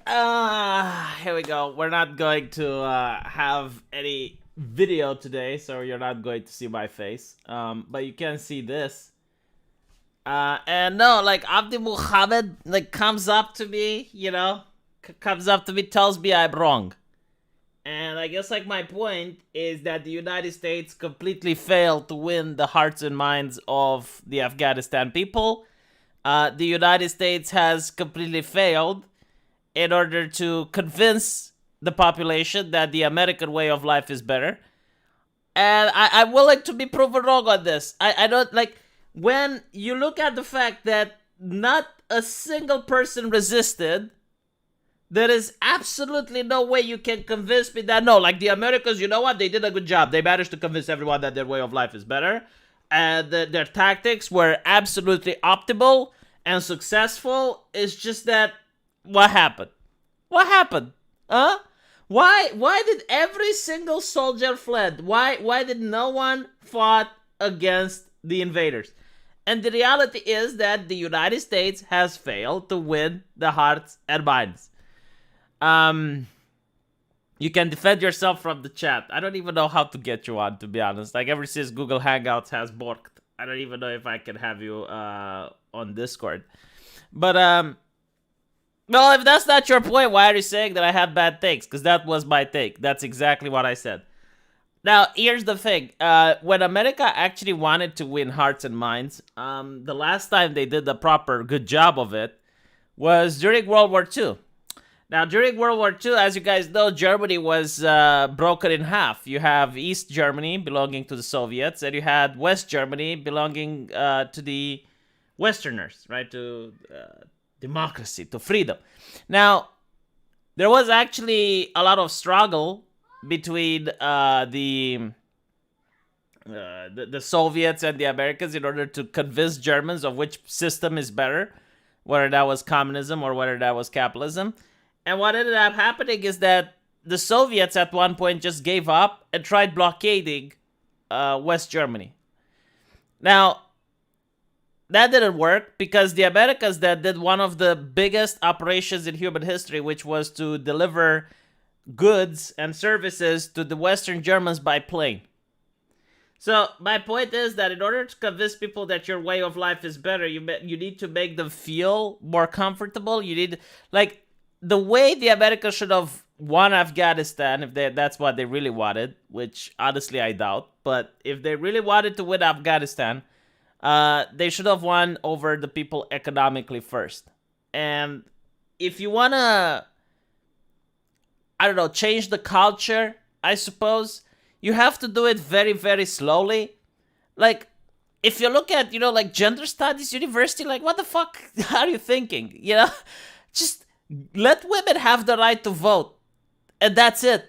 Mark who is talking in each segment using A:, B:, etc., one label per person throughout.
A: Here we go. We're not going to have any video today, so you're not going to see my face. But you can see this. And no, like Abdi Muhammad, like comes up to me, comes up to me, tells me I'm wrong. And I guess like my point is that the United States completely failed to win the hearts and minds of the Afghanistan people. The United States has completely failed in order to convince the population that the American way of life is better. And I'm willing to be proven wrong on this. I don't like when you look at the fact that not a single person resisted. There is absolutely no way you can convince me that no, like the Americans, you know what? They did a good job. They managed to convince everyone that their way of life is better. And their tactics were absolutely optimal and successful. It's just that what happened? What happened? Huh? Why did every single soldier fled? Why did no one fought against the invaders? And the reality is that the United States has failed to win the hearts and minds. You can defend yourself from the chat. I don't even know how to get you on, to be honest. Like ever since Google Hangouts has borked, I don't even know if I can have you on Discord. But well, if that's not your point, why are you saying that I had bad takes? Because that was my take. That's exactly what I said. Now, here's the thing. When America actually wanted to win hearts and minds, the last time they did a proper good job of it was during World War II. Now, during World War II, as you guys know, Germany was broken in half. You have East Germany belonging to the Soviets, and you had West Germany belonging to the Westerners, right? To democracy, to freedom. Now, there was actually a lot of struggle between the Soviets and the Americans in order to convince Germans of which system is better, whether that was communism or whether that was capitalism. And what ended up happening is that the Soviets at one point just gave up and tried blockading West Germany. Now, that didn't work because the Americans that did one of the biggest operations in human history, which was to deliver goods and services to the Western Germans by plane. So my point is that in order to convince people that your way of life is better, you need to make them feel more comfortable. You need, like, the way the Americans should have won Afghanistan, if that's what they really wanted, which honestly I doubt, but if they really wanted to win Afghanistan, they should have won over the people economically first. And if you want to, I don't know, change the culture, I suppose, you have to do it very, very slowly. Like, if you look at, like gender studies university, like what the fuck are you thinking? Just let women have the right to vote. And that's it.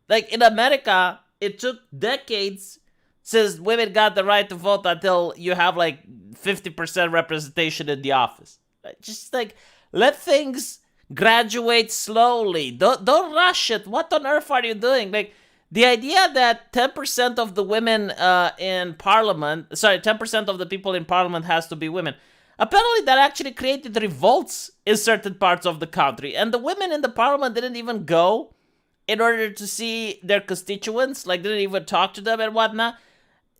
A: Like in America, it took decades since women got the right to vote until you have like 50% representation in the office. Just like let things graduate slowly. Don't rush it. What on earth are you doing? Like the idea that 10% of the women in parliament, 10% of the people in parliament has to be women. Apparently that actually created revolts in certain parts of the country. And the women in the parliament didn't even go in order to see their constituents. Like, didn't even talk to them and whatnot.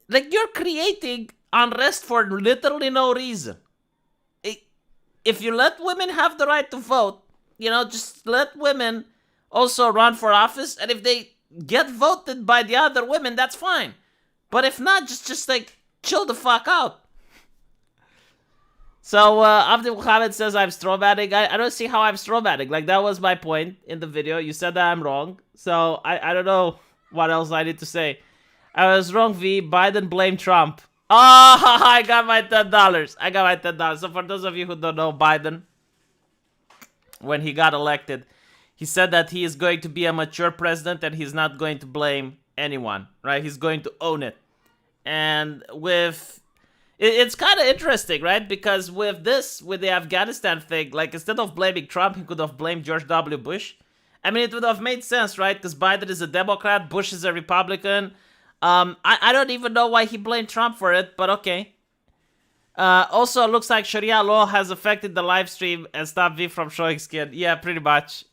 A: Like, you're creating unrest for literally no reason. If you let women have the right to vote, just let women also run for office. And if they get voted by the other women, that's fine. But if not, just like, chill the fuck out. So, Abdi Muhammad says I'm strawmanning. I don't see how I'm strawmanning. Like, that was my point in the video. You said that I'm wrong. So, I don't know what else I need to say. I was wrong, V. Biden blamed Trump. Oh, I got my $10. I got my $10. So, for those of you who don't know Biden, when he got elected, he said that he is going to be a mature president and he's not going to blame anyone, right? He's going to own it. And it's kind of interesting, right? Because with the Afghanistan thing, like instead of blaming Trump, he could have blamed George W. Bush. I mean, it would have made sense, right? Because Biden is a Democrat, Bush is a Republican. I don't even know why he blamed Trump for it, but okay. Also, it looks like Sharia law has affected the live stream and stopped me from showing skin. Yeah, pretty much.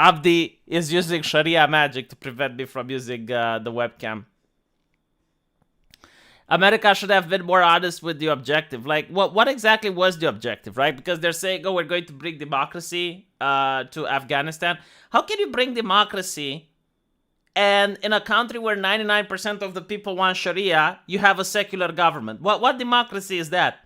A: Abdi is using Sharia magic to prevent me from using the webcam. America should have been more honest with the objective. Like, what exactly was the objective, right? Because they're saying, oh, we're going to bring democracy to Afghanistan. How can you bring democracy and in a country where 99% of the people want Sharia, you have a secular government? What democracy is that?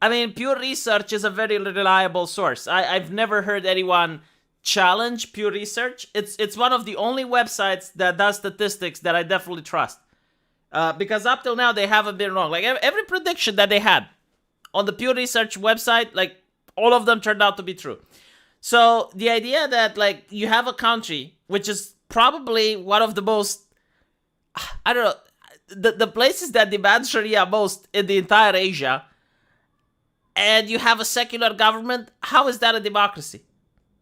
A: I mean, Pew Research is a very reliable source. I've never heard anyone challenge Pew Research. It's one of the only websites that does statistics that I definitely trust. Because up till now, they haven't been wrong. Like, every prediction that they had on the Pew Research website, like, all of them turned out to be true. So, the idea that, like, you have a country, which is probably one of the most, I don't know, the places that demand Sharia most in the entire Asia, and you have a secular government, how is that a democracy?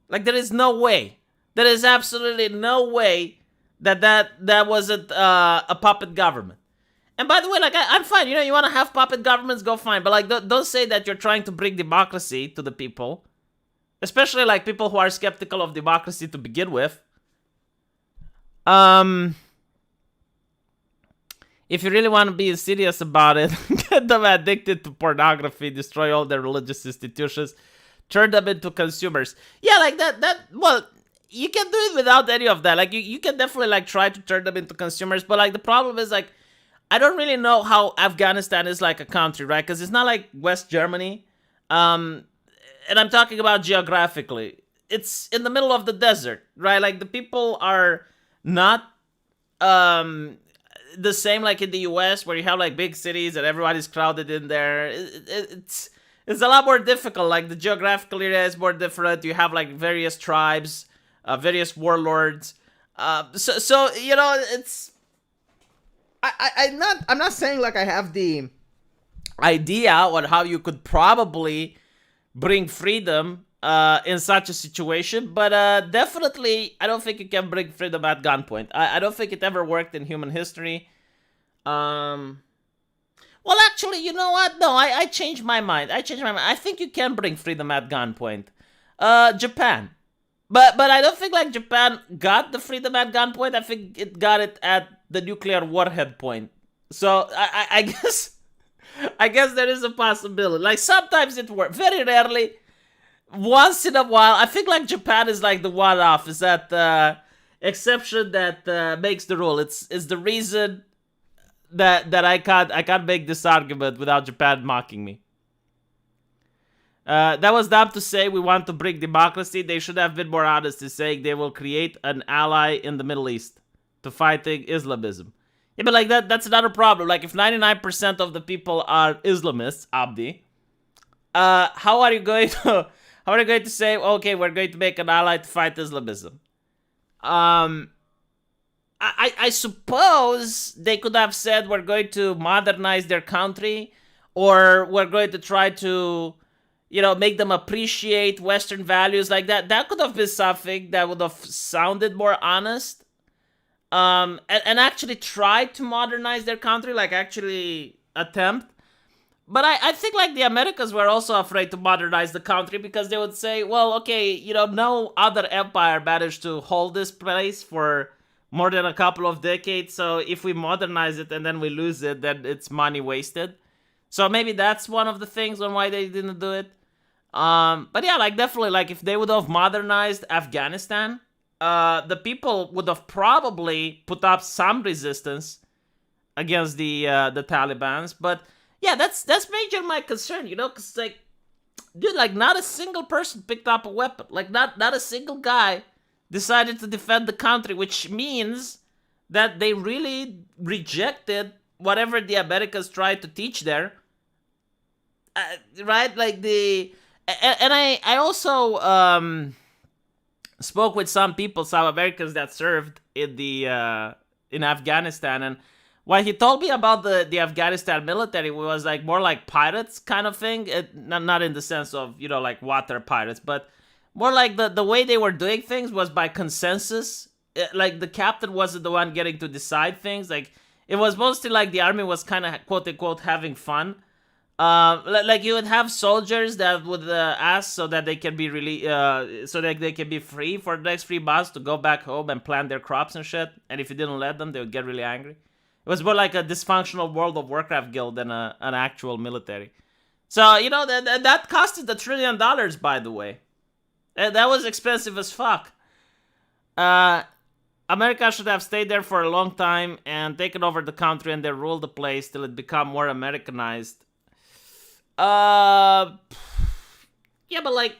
A: Like, there is no way. There is absolutely no way that wasn't a puppet government. And by the way, like, I'm fine. You know, you want to have puppet governments, go fine. But, like, don't say that you're trying to bring democracy to the people. Especially, like, people who are skeptical of democracy to begin with. If you really want to be serious about it, get them addicted to pornography, destroy all their religious institutions, turn them into consumers. Yeah, like well, you can do it without any of that. Like, you can definitely, like, try to turn them into consumers. But, like, the problem is, like, I don't really know how Afghanistan is like a country, right? Because it's not like West Germany. And I'm talking about geographically. It's in the middle of the desert, right? Like, the people are not the same like in the US, where you have, like, big cities and everybody's crowded in there. It's a lot more difficult. Like, the geographical area is more different. You have, like, various tribes, various warlords. So you know, it's... I'm not saying, like, I have the idea on how you could probably bring freedom in such a situation, but definitely I don't think you can bring freedom at gunpoint. I don't think it ever worked in human history. Well, actually, you know what? No, I changed my mind. I think you can bring freedom at gunpoint. Japan. But I don't think, like, Japan got the freedom at gunpoint. I think it got it at the nuclear warhead point. So I guess there is a possibility. Like, sometimes it works. Very rarely. Once in a while. I think, like, Japan is like the one-off. Is that exception that makes the rule. It's the reason that I can't make this argument without Japan mocking me. That was dumb to say we want to bring democracy. They should have been more honest in saying they will create an ally in the Middle East to fighting Islamism. Yeah, but, like, that's another problem. Like, if 99% of the people are Islamists, Abdi, how are you going to say, okay, we're going to make an ally to fight Islamism? I suppose they could have said we're going to modernize their country, or we're going to try to, you know, make them appreciate Western values like that. That could have been something that would have sounded more honest. And actually try to modernize their country, like, actually attempt. But I think, like, the Americans were also afraid to modernize the country because they would say, well, okay, you know, no other empire managed to hold this place for more than a couple of decades. So if we modernize it and then we lose it, then it's money wasted. So maybe that's one of the things on why they didn't do it. But yeah, like, definitely, like, if they would have modernized Afghanistan, the people would have probably put up some resistance against the Taliban's. But yeah, that's major my concern, you know, because, like, dude, like, not a single person picked up a weapon. Like, not a single guy decided to defend the country, which means that they really rejected whatever the Americans tried to teach there. Right? Like, and I also spoke with some people, some Americans that served in Afghanistan, and what he told me about the Afghanistan military was, like, more like pirates kind of thing. Not in the sense of, you know, like, water pirates, but more like the way they were doing things was by consensus. Like, the captain wasn't the one getting to decide things. Like, it was mostly like the army was kind of, quote unquote, having fun. Like you would have soldiers that would ask so that they can be so that they can be free for the next 3 months to go back home and plant their crops and shit. And if you didn't let them, they would get really angry. It was more like a dysfunctional World of Warcraft guild than an actual military. So that costed $1 trillion, by the way. That was expensive as fuck. America should have stayed there for a long time and taken over the country and then ruled the place till it became more Americanized. Yeah, but like,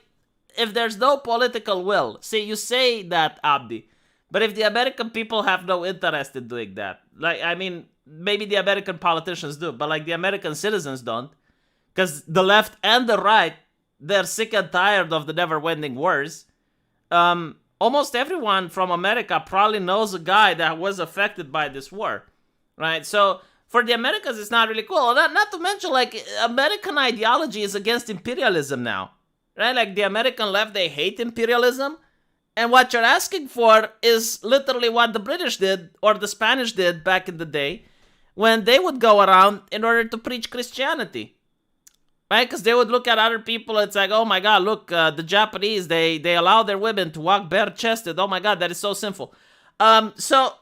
A: if there's no political will, see, you say that, Abdi, but if the American people have no interest in doing that, like, I mean, maybe the American politicians do, but like the American citizens don't, because the left and the right, they're sick and tired of the never-ending wars. Almost everyone from America probably knows a guy that was affected by this war, right? So for the Americans, it's not really cool. Not to mention, like, American ideology is against imperialism now, right? Like, the American left, they hate imperialism. And what you're asking for is literally what the British did or the Spanish did back in the day when they would go around in order to preach Christianity, right? Because they would look at other people. It's like, oh my God, look, the Japanese, they allow their women to walk bare-chested. Oh my God, that is so sinful. So,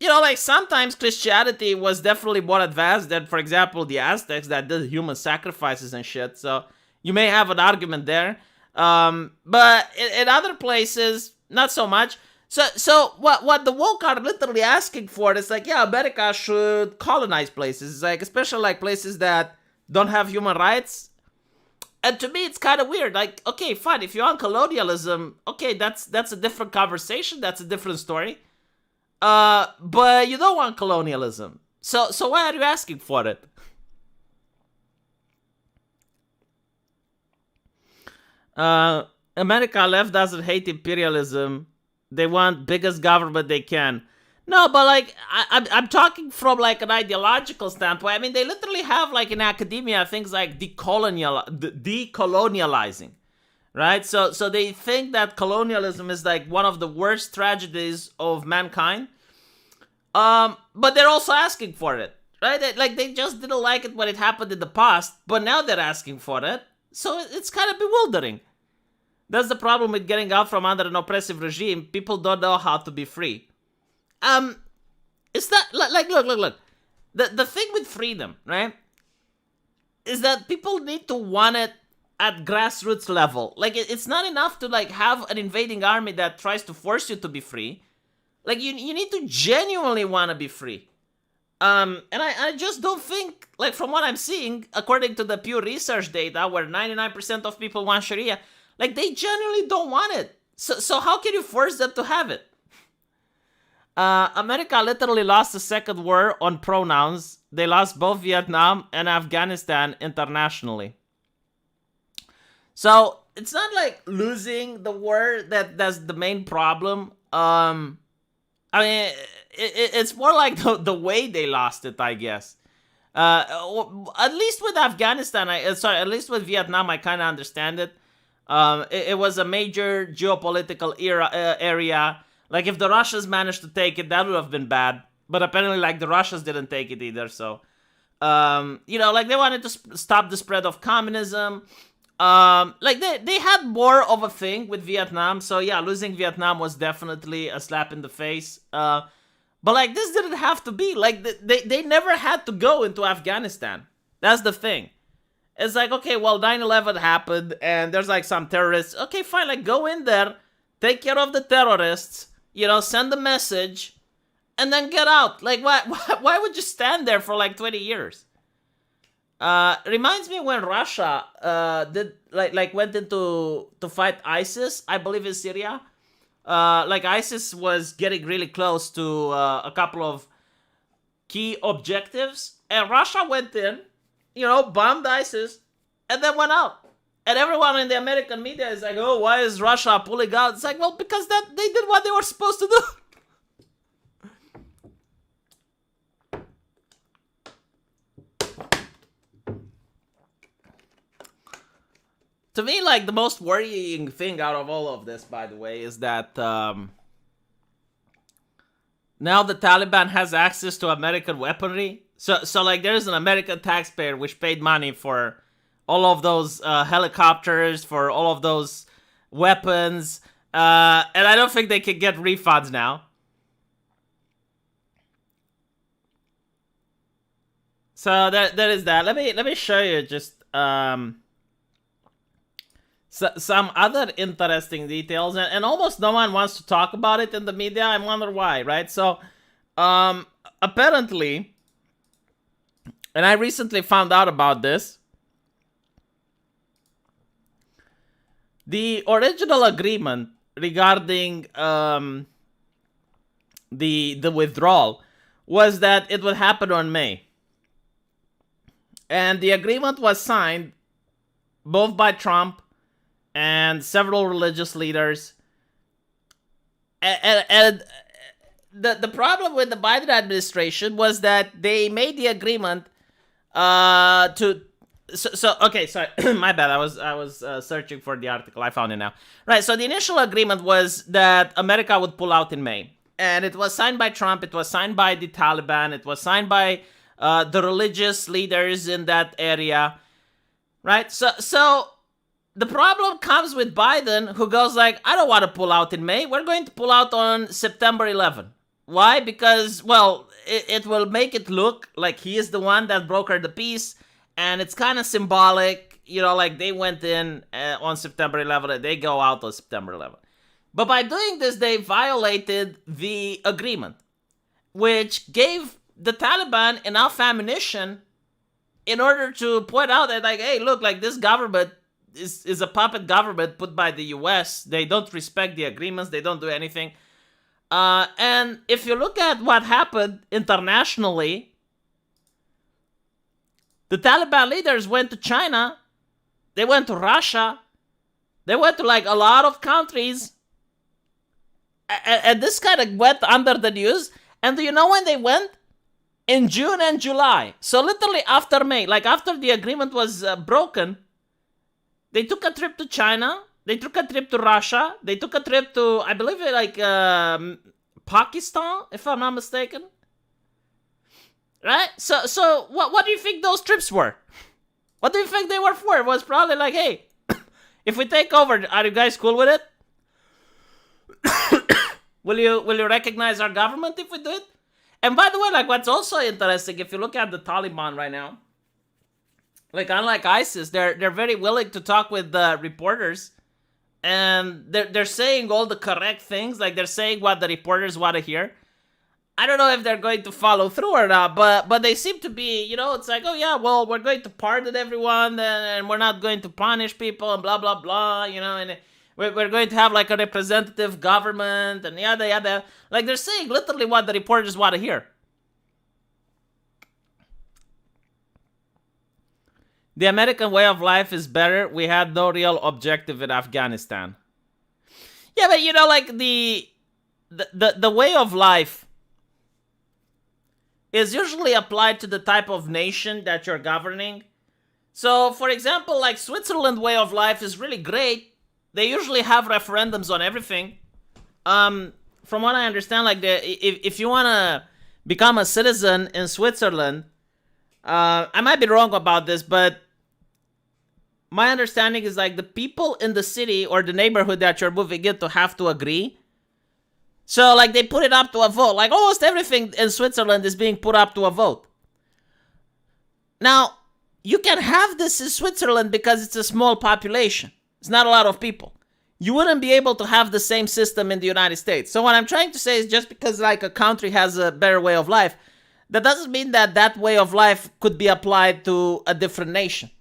A: like, sometimes Christianity was definitely more advanced than, for example, the Aztecs that did human sacrifices and shit. So you may have an argument there. But in other places, not so much. So what the woke are literally asking for is like, yeah, America should colonize places. It's like, especially like places that don't have human rights. And to me, it's kind of weird. Like, okay, fine, if you're on colonialism, okay, that's a different conversation. That's a different story. But you don't want colonialism. So why are you asking for it? America left doesn't hate imperialism. They want biggest government they can. No, but like, I'm talking from like an ideological standpoint. I mean, they literally have like in academia things like decolonializing, right? So they think that colonialism is like one of the worst tragedies of mankind. But they're also asking for it, right? They just didn't like it when it happened in the past, but now they're asking for it. So it's kind of bewildering. That's the problem with getting out from under an oppressive regime. People don't know how to be free. It's not like look. The thing with freedom, right, is that people need to want it at grassroots level. Like, it's not enough to like have an invading army that tries to force you to be free. Like, you need to genuinely want to be free. And I just don't think, like, from what I'm seeing, according to the Pew Research data, where 99% of people want Sharia, like, they genuinely don't want it. So how can you force them to have it? America literally lost the second war on pronouns. They lost both Vietnam and Afghanistan internationally. So it's not like losing the war that's the main problem. I mean, it's more like the way they lost it, I guess. At least with Afghanistan, at least with Vietnam, I kind of understand it. It was a major geopolitical area. Like, if the Russians managed to take it, that would have been bad. But apparently, like, the Russians didn't take it either. So, like, they wanted to stop the spread of communism. Like, they had more of a thing with Vietnam. So, yeah, losing Vietnam was definitely a slap in the face. But, like, this didn't have to be. Like, they never had to go into Afghanistan. That's the thing. It's like, okay, well, 9/11 happened, and there's, like, some terrorists. Okay, fine, like, go in there, take care of the terrorists, send a message, and then get out. Like, why would you stand there for, like, 20 years? Reminds me when Russia went into to fight ISIS, I believe in Syria. Like, ISIS was getting really close to a couple of key objectives, and Russia went in, bombed ISIS, and then went out. And everyone in the American media is like, oh, why is Russia pulling out? It's like, well, because they did what they were supposed to do. To me, like, the most worrying thing out of all of this, by the way, is that now the Taliban has access to American weaponry. So like there's an American taxpayer which paid money for all of those helicopters, for all of those weapons, and I don't think they can get refunds now. So that is that. Let me show you just some other interesting details, and almost no one wants to talk about it in the media. I wonder why, right? So apparently, and I recently found out about this, the original agreement regarding the withdrawal was that it would happen on May. And the agreement was signed both by Trump and several religious leaders. And the problem with the Biden administration was that they made the agreement okay, sorry, my bad. I was searching for the article. I found it now. Right. So the initial agreement was that America would pull out in May, and it was signed by Trump. It was signed by the Taliban. It was signed by the religious leaders in that area. Right. So the problem comes with Biden, who goes like, I don't want to pull out in May. We're going to pull out on September 11. Why? Because, well, it will make it look like he is the one that brokered the peace. And it's kind of symbolic, like they went in on September 11th, they go out on September 11th. But by doing this, they violated the agreement, which gave the Taliban enough ammunition in order to point out that, like, hey, look, like this government is a puppet government put by the US. They don't respect the agreements. They don't do anything. And if you look at what happened internationally, the Taliban leaders went to China, they went to Russia, they went to like a lot of countries, and this kind of went under the news. And do you know when they went? In June and July. So literally after May, like after the agreement was broken, they took a trip to China, they took a trip to Russia, they took a trip to, I believe, like Pakistan, if I'm not mistaken. Right? So what do you think those trips were? What do you think they were for? It was probably like, hey, if we take over, are you guys cool with it? Will you recognize our government if we do it? And by the way, like what's also interesting, if you look at the Taliban right now, like unlike ISIS, they're very willing to talk with reporters, and they're saying all the correct things. Like they're saying what the reporters want to hear. I don't know if they're going to follow through or not, but they seem to be, it's like, oh yeah, well, we're going to pardon everyone, and we're not going to punish people, and blah, blah, blah, and we're going to have like a representative government, and yada, yada. Like they're saying literally what the reporters want to hear. The American way of life is better. We had no real objective in Afghanistan. Yeah, but like the way of life is usually applied to the type of nation that you're governing. So, for example, like Switzerland way of life is really great. They usually have referendums on everything. From what I understand, like if you want to become a citizen in Switzerland, I might be wrong about this, but my understanding is like the people in the city or the neighborhood that you're moving into have to agree. So, like, they put it up to a vote. Like, almost everything in Switzerland is being put up to a vote. Now, you can have this in Switzerland because it's a small population. It's not a lot of people. You wouldn't be able to have the same system in the United States. So what I'm trying to say is just because, like, a country has a better way of life, that doesn't mean that that way of life could be applied to a different nation.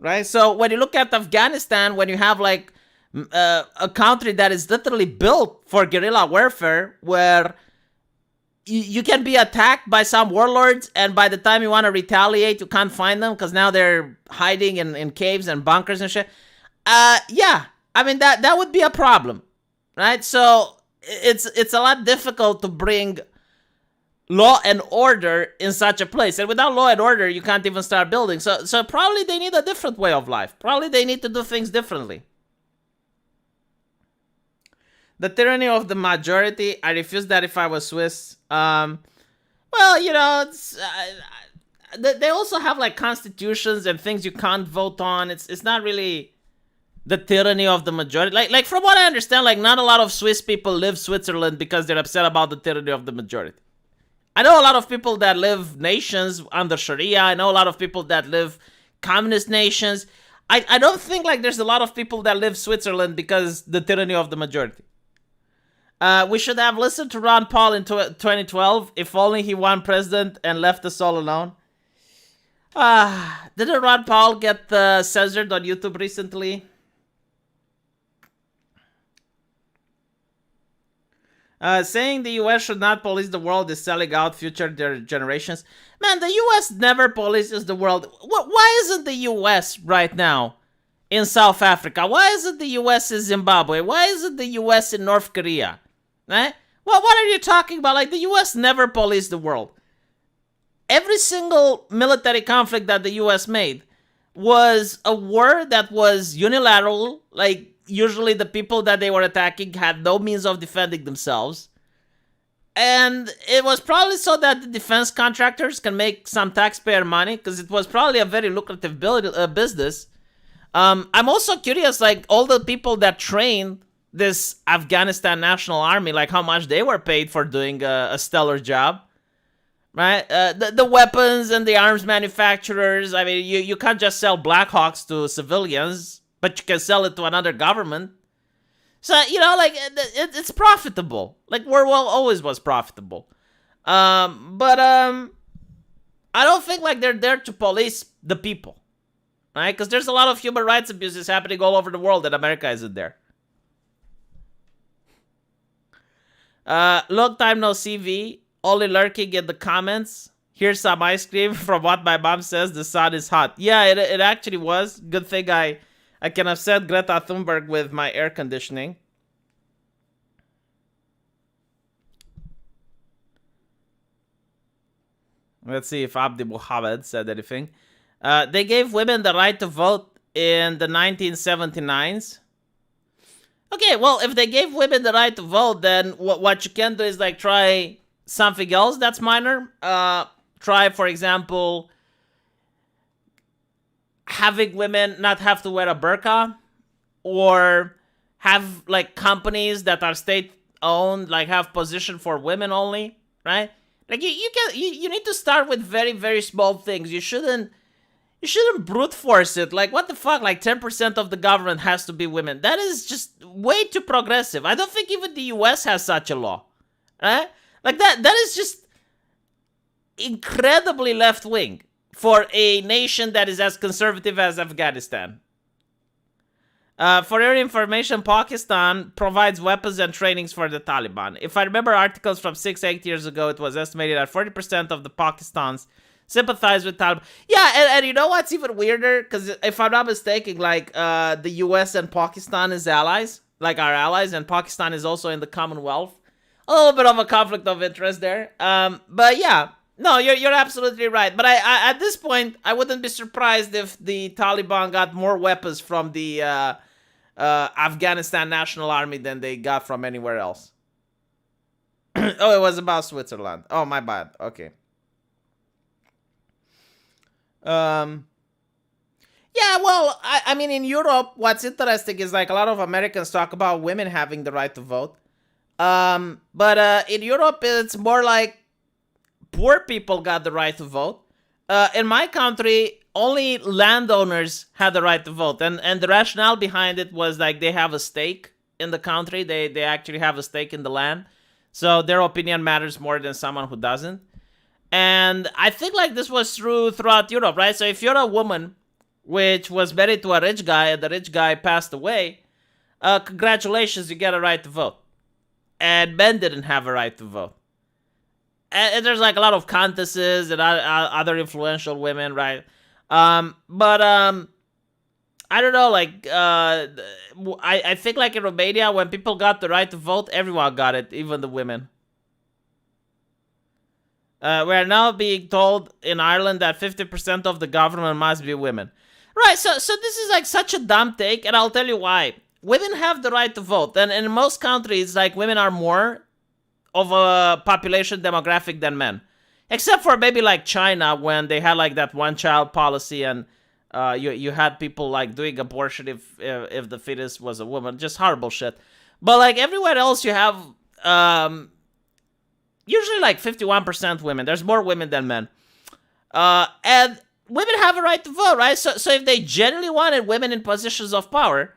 A: Right? So when you look at Afghanistan, when you have, like, a country that is literally built for guerrilla warfare, where you can be attacked by some warlords, and by the time you want to retaliate, you can't find them because now they're hiding in caves and bunkers and shit. Yeah, I mean that would be a problem, right? So it's a lot difficult to bring law and order in such a place, and without law and order, you can't even start building. So probably they need a different way of life. Probably they need to do things differently. The tyranny of the majority, I refuse that if I was Swiss. Well, it's they also have like constitutions and things you can't vote on. It's not really the tyranny of the majority. Like from what I understand, like not a lot of Swiss people live Switzerland because they're upset about the tyranny of the majority. I know a lot of people that live nations under Sharia. I know a lot of people that live communist nations. I don't think like there's a lot of people that live Switzerland because the tyranny of the majority. We should have listened to Ron Paul in 2012. If only he won president and left us all alone. Didn't Ron Paul get censored on YouTube recently? Saying the US should not police the world is selling out future generations. Man, the US never polices the world. Why isn't the US right now in South Africa? Why isn't the US in Zimbabwe? Why isn't the US in North Korea? Eh? Well, what are you talking about? Like, the US never policed the world. Every single military conflict that the US made was a war that was unilateral. Like, usually the people that they were attacking had no means of defending themselves. And it was probably so that the defense contractors can make some taxpayer money, because it was probably a very lucrative business. I'm also curious, like, all the people that trained this Afghanistan National Army, like how much they were paid for doing a stellar job. Right? The weapons and the arms manufacturers, I mean, you can't just sell Black Hawks to civilians, but you can sell it to another government. So, like, it's profitable. Like, World always was profitable. But I don't think, like, they're there to police the people. Right? Because there's a lot of human rights abuses happening all over the world and America isn't there. Long time no CV. Only lurking in the comments. Here's some ice cream. From what my mom says, the sun is hot. Yeah, it actually was. Good thing I can upset Greta Thunberg with my air conditioning. Let's see if Abdi Muhammad said anything. They gave women the right to vote in the 1979s. Okay, well, if they gave women the right to vote, then what you can do is, like, try something else that's minor. Try, for example, having women not have to wear a burqa, or have, like, companies that are state owned, like, have position for women only, right? Like, you need to start with very, very small things. You shouldn't brute force it. Like, what the fuck? Like, 10% of the government has to be women. That is just way too progressive. I don't think even the US has such a law, right? Like, that is just incredibly left-wing for a nation that is as conservative as Afghanistan. For your information, Pakistan provides weapons and trainings for the Taliban. If I remember articles from 6-8 years ago, it was estimated that 40% of the Pakistans sympathize with Taliban. Yeah, and you know what's even weirder? Because if I'm not mistaken, like, the US and Pakistan is allies, like our allies, and Pakistan is also in the Commonwealth. A little bit of a conflict of interest there. But yeah, no, you're absolutely right. But I at this point, I wouldn't be surprised if the Taliban got more weapons from the Afghanistan National Army than they got from anywhere else. Oh, it was about Switzerland. Oh, my bad. Okay. Yeah, well, I mean, in Europe, what's interesting is, like, a lot of Americans talk about women having the right to vote. But in Europe, it's more like poor people got the right to vote. In my country, only landowners had the right to vote. And the rationale behind it was, like, they have a stake in the country. They actually have a stake in the land. So their opinion matters more than someone who doesn't. And I think, like, this was true throughout Europe, right? So if you're a woman which was married to a rich guy and the rich guy passed away, congratulations, you get a right to vote. And men didn't have a right to vote. And there's, like, a lot of countesses and other influential women, right? But I don't know, like, I think, like, in Romania, when people got the right to vote, everyone got it, even the women. We're now being told in Ireland that 50% of the government must be women. Right, so this is, like, such a dumb take, and I'll tell you why. Women have the right to vote, and in most countries, like, women are more of a population demographic than men. Except for maybe like China, when they had like that one-child policy, and you had people like doing abortion if the fetus was a woman. Just horrible shit. But like everywhere else, you have usually like 51% women. There's more women than men. And women have a right to vote, right? So if they genuinely wanted women in positions of power,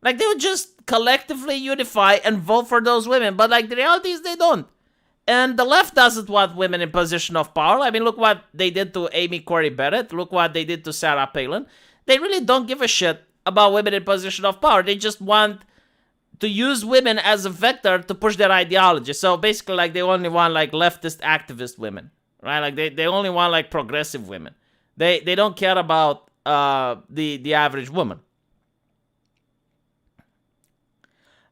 A: like, they would just collectively unify and vote for those women. But like, the reality is they don't. And the left doesn't want women in position of power. I mean, look what they did to Amy Coney Barrett. Look what they did to Sarah Palin. They really don't give a shit about women in position of power. They just want to use women as a vector to push their ideology. So basically, like, they only want like leftist activist women, right? Like, they only want like progressive women. They don't care about the average woman.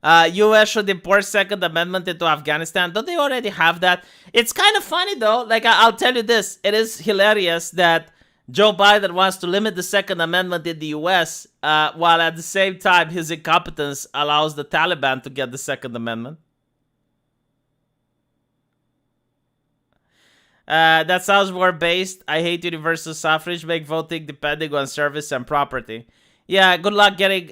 A: U.S. should import Second Amendment into Afghanistan. Don't they already have that? It's kind of funny, though. Like, I'll tell you this. It is hilarious that Joe Biden wants to limit the Second Amendment in the U.S., while at the same time his incompetence allows the Taliban to get the Second Amendment. That sounds more based. I hate universal suffrage. Make voting depending on service and property. Yeah, good luck getting...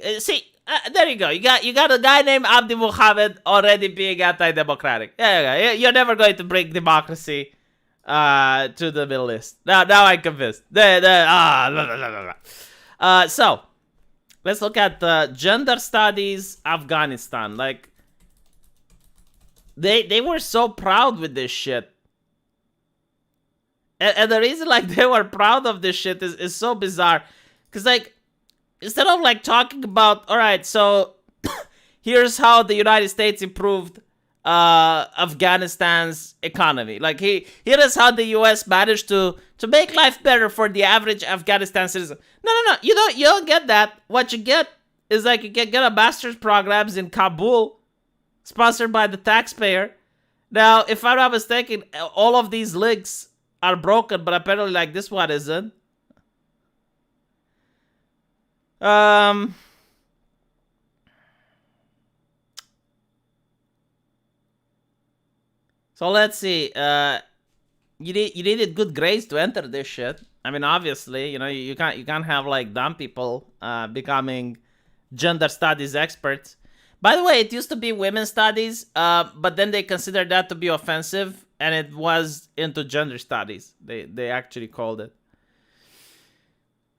A: there you go. You got a guy named Abdi Muhammad already being anti-democratic. Yeah. You're never going to bring democracy to the Middle East. Now I'm convinced. So let's look at gender studies Afghanistan. Like, they were so proud with this shit. And the reason like they were proud of this shit is so bizarre. Because like, instead of like talking about, all right, so here's how the United States improved Afghanistan's economy. Like, here is how the U.S. managed to make life better for the average Afghanistan citizen. No. You don't get that. What you get is like, you can get a master's programs in Kabul, sponsored by the taxpayer. Now, if I'm not mistaken, all of these links are broken, but apparently like this one isn't. So let's see. You needed good grades to enter this shit. I mean, obviously, you can't have like dumb people becoming gender studies experts. By the way, it used to be women's studies, but then they considered that to be offensive, and it was into gender studies. They actually called it.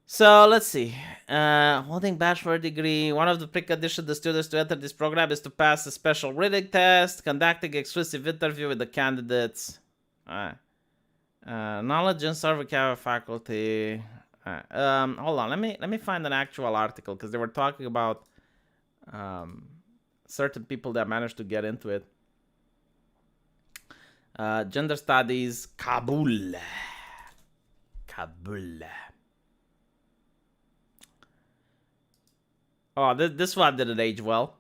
A: So let's see. Holding bachelor degree. One of the preconditions the students to enter this program is to pass a special reading test, conducting exclusive interview with the candidates. Knowledge and service faculty. Hold on. Let me find an actual article, because they were talking about certain people that managed to get into it. Gender studies, Kabul. Oh, this one didn't age well.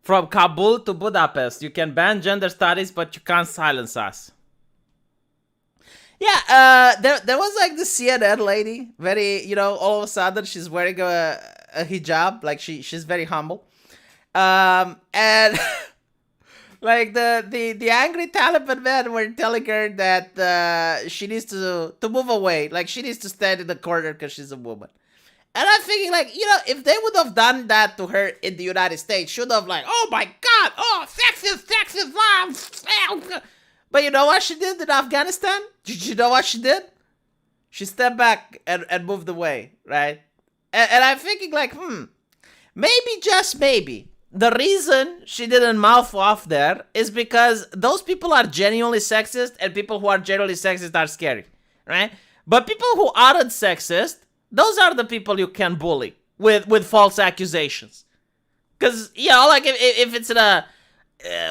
A: From Kabul to Budapest, you can ban gender studies, but you can't silence us. Yeah, there was like the CNN lady, very, all of a sudden she's wearing a hijab, like she's very humble. And like the angry Taliban men were telling her that she needs to move away, like she needs to stand in the corner because she's a woman. And I'm thinking, like, if they would have done that to her in the United States, should have like, oh my God, oh, sexist, but you know what she did in Afghanistan? Did you know what she did? She stepped back and moved away, right? And I'm thinking, like, maybe, just maybe, the reason she didn't mouth off there is because those people are genuinely sexist, and people who are genuinely sexist are scary, right? But people who aren't sexist, those are the people you can bully with false accusations. Because, like if it's in a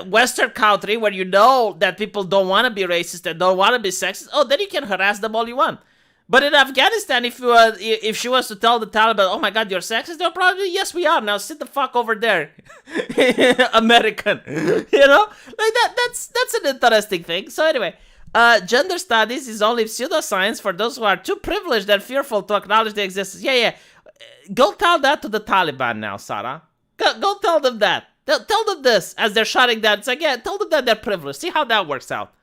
A: Western country where you know that people don't want to be racist and don't want to be sexist, then you can harass them all you want. But in Afghanistan, if she was to tell the Taliban, oh my God, you're sexist, they'll probably, yes, we are. Now sit the fuck over there, American. Like that's an interesting thing. So anyway, gender studies is only pseudoscience for those who are too privileged and fearful to acknowledge the existence. Yeah. Go tell that to the Taliban now, Sarah. Go tell them that. Tell them this as they're shutting down. It's like, yeah, tell them that they're privileged. See how that works out.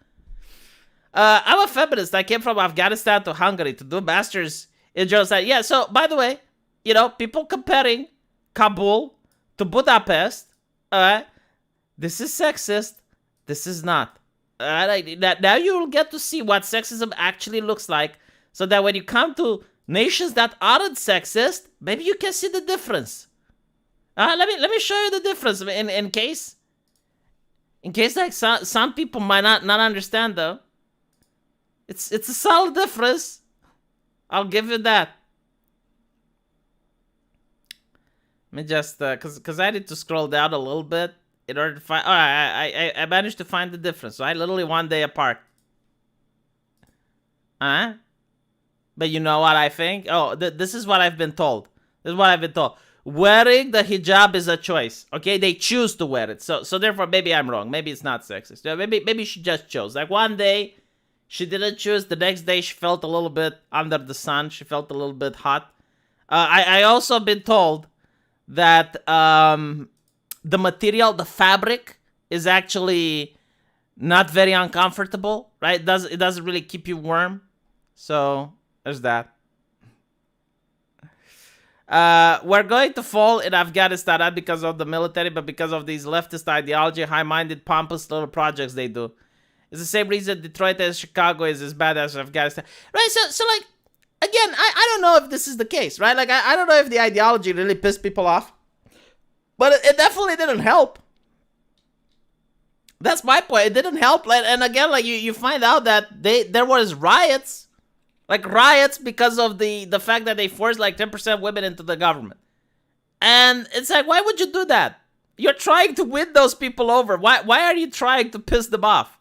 A: I'm a feminist. I came from Afghanistan to Hungary to do masters in genocide. Yeah, so, by the way, people comparing Kabul to Budapest, this is sexist. This is not. Now you will get to see what sexism actually looks like, so that when you come to nations that aren't sexist, maybe you can see the difference. Let me show you the difference in case like some people might not understand though. It's a subtle difference. I'll give you that. Let me just because I need to scroll down a little bit in order to find. Oh, I managed to find the difference. Right, literally 1 day apart. But you know what I think? Oh, this is what I've been told. Wearing the hijab is a choice. Okay, they choose to wear it. So therefore, maybe I'm wrong. Maybe it's not sexist. Maybe she just chose. Like 1 day, she didn't choose. The next day, she felt a little bit under the sun. She felt a little bit hot. I also been told that the material, the fabric, is actually not very uncomfortable. Right? It doesn't really keep you warm. So there's that. We're going to fall in Afghanistan not because of the military, but because of these leftist ideology, high-minded, pompous little projects they do. It's the same reason Detroit and Chicago is as bad as Afghanistan. Right, so like, again, I don't know if this is the case, right? Like, I don't know if the ideology really pissed people off. But it definitely didn't help. That's my point. It didn't help. And again, like, you find out that there was riots. Like, riots because of the fact that they forced, like, 10% women into the government. And it's like, why would you do that? You're trying to win those people over. Why are you trying to piss them off?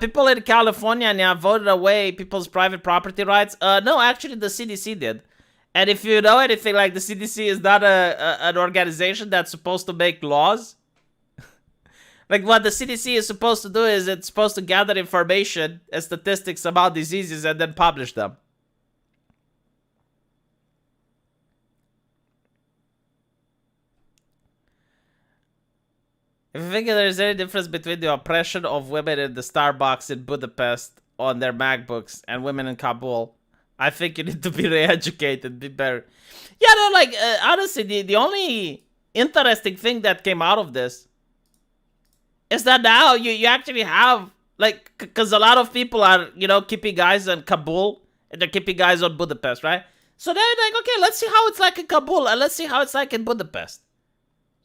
A: People in California now voted away people's private property rights. No, actually, the CDC did. And if you know anything, like, the CDC is not an organization that's supposed to make laws. Like, what the CDC is supposed to do is it's supposed to gather information and statistics about diseases and then publish them. If you think there's any difference between the oppression of women in the Starbucks in Budapest on their MacBooks and women in Kabul, I think you need to be re-educated, be better. Yeah, no, like, honestly, the only interesting thing that came out of this is that now you actually have, like, because a lot of people are, keeping guys on Kabul and they're keeping guys on Budapest, right? So they're like, okay, let's see how it's like in Kabul and let's see how it's like in Budapest.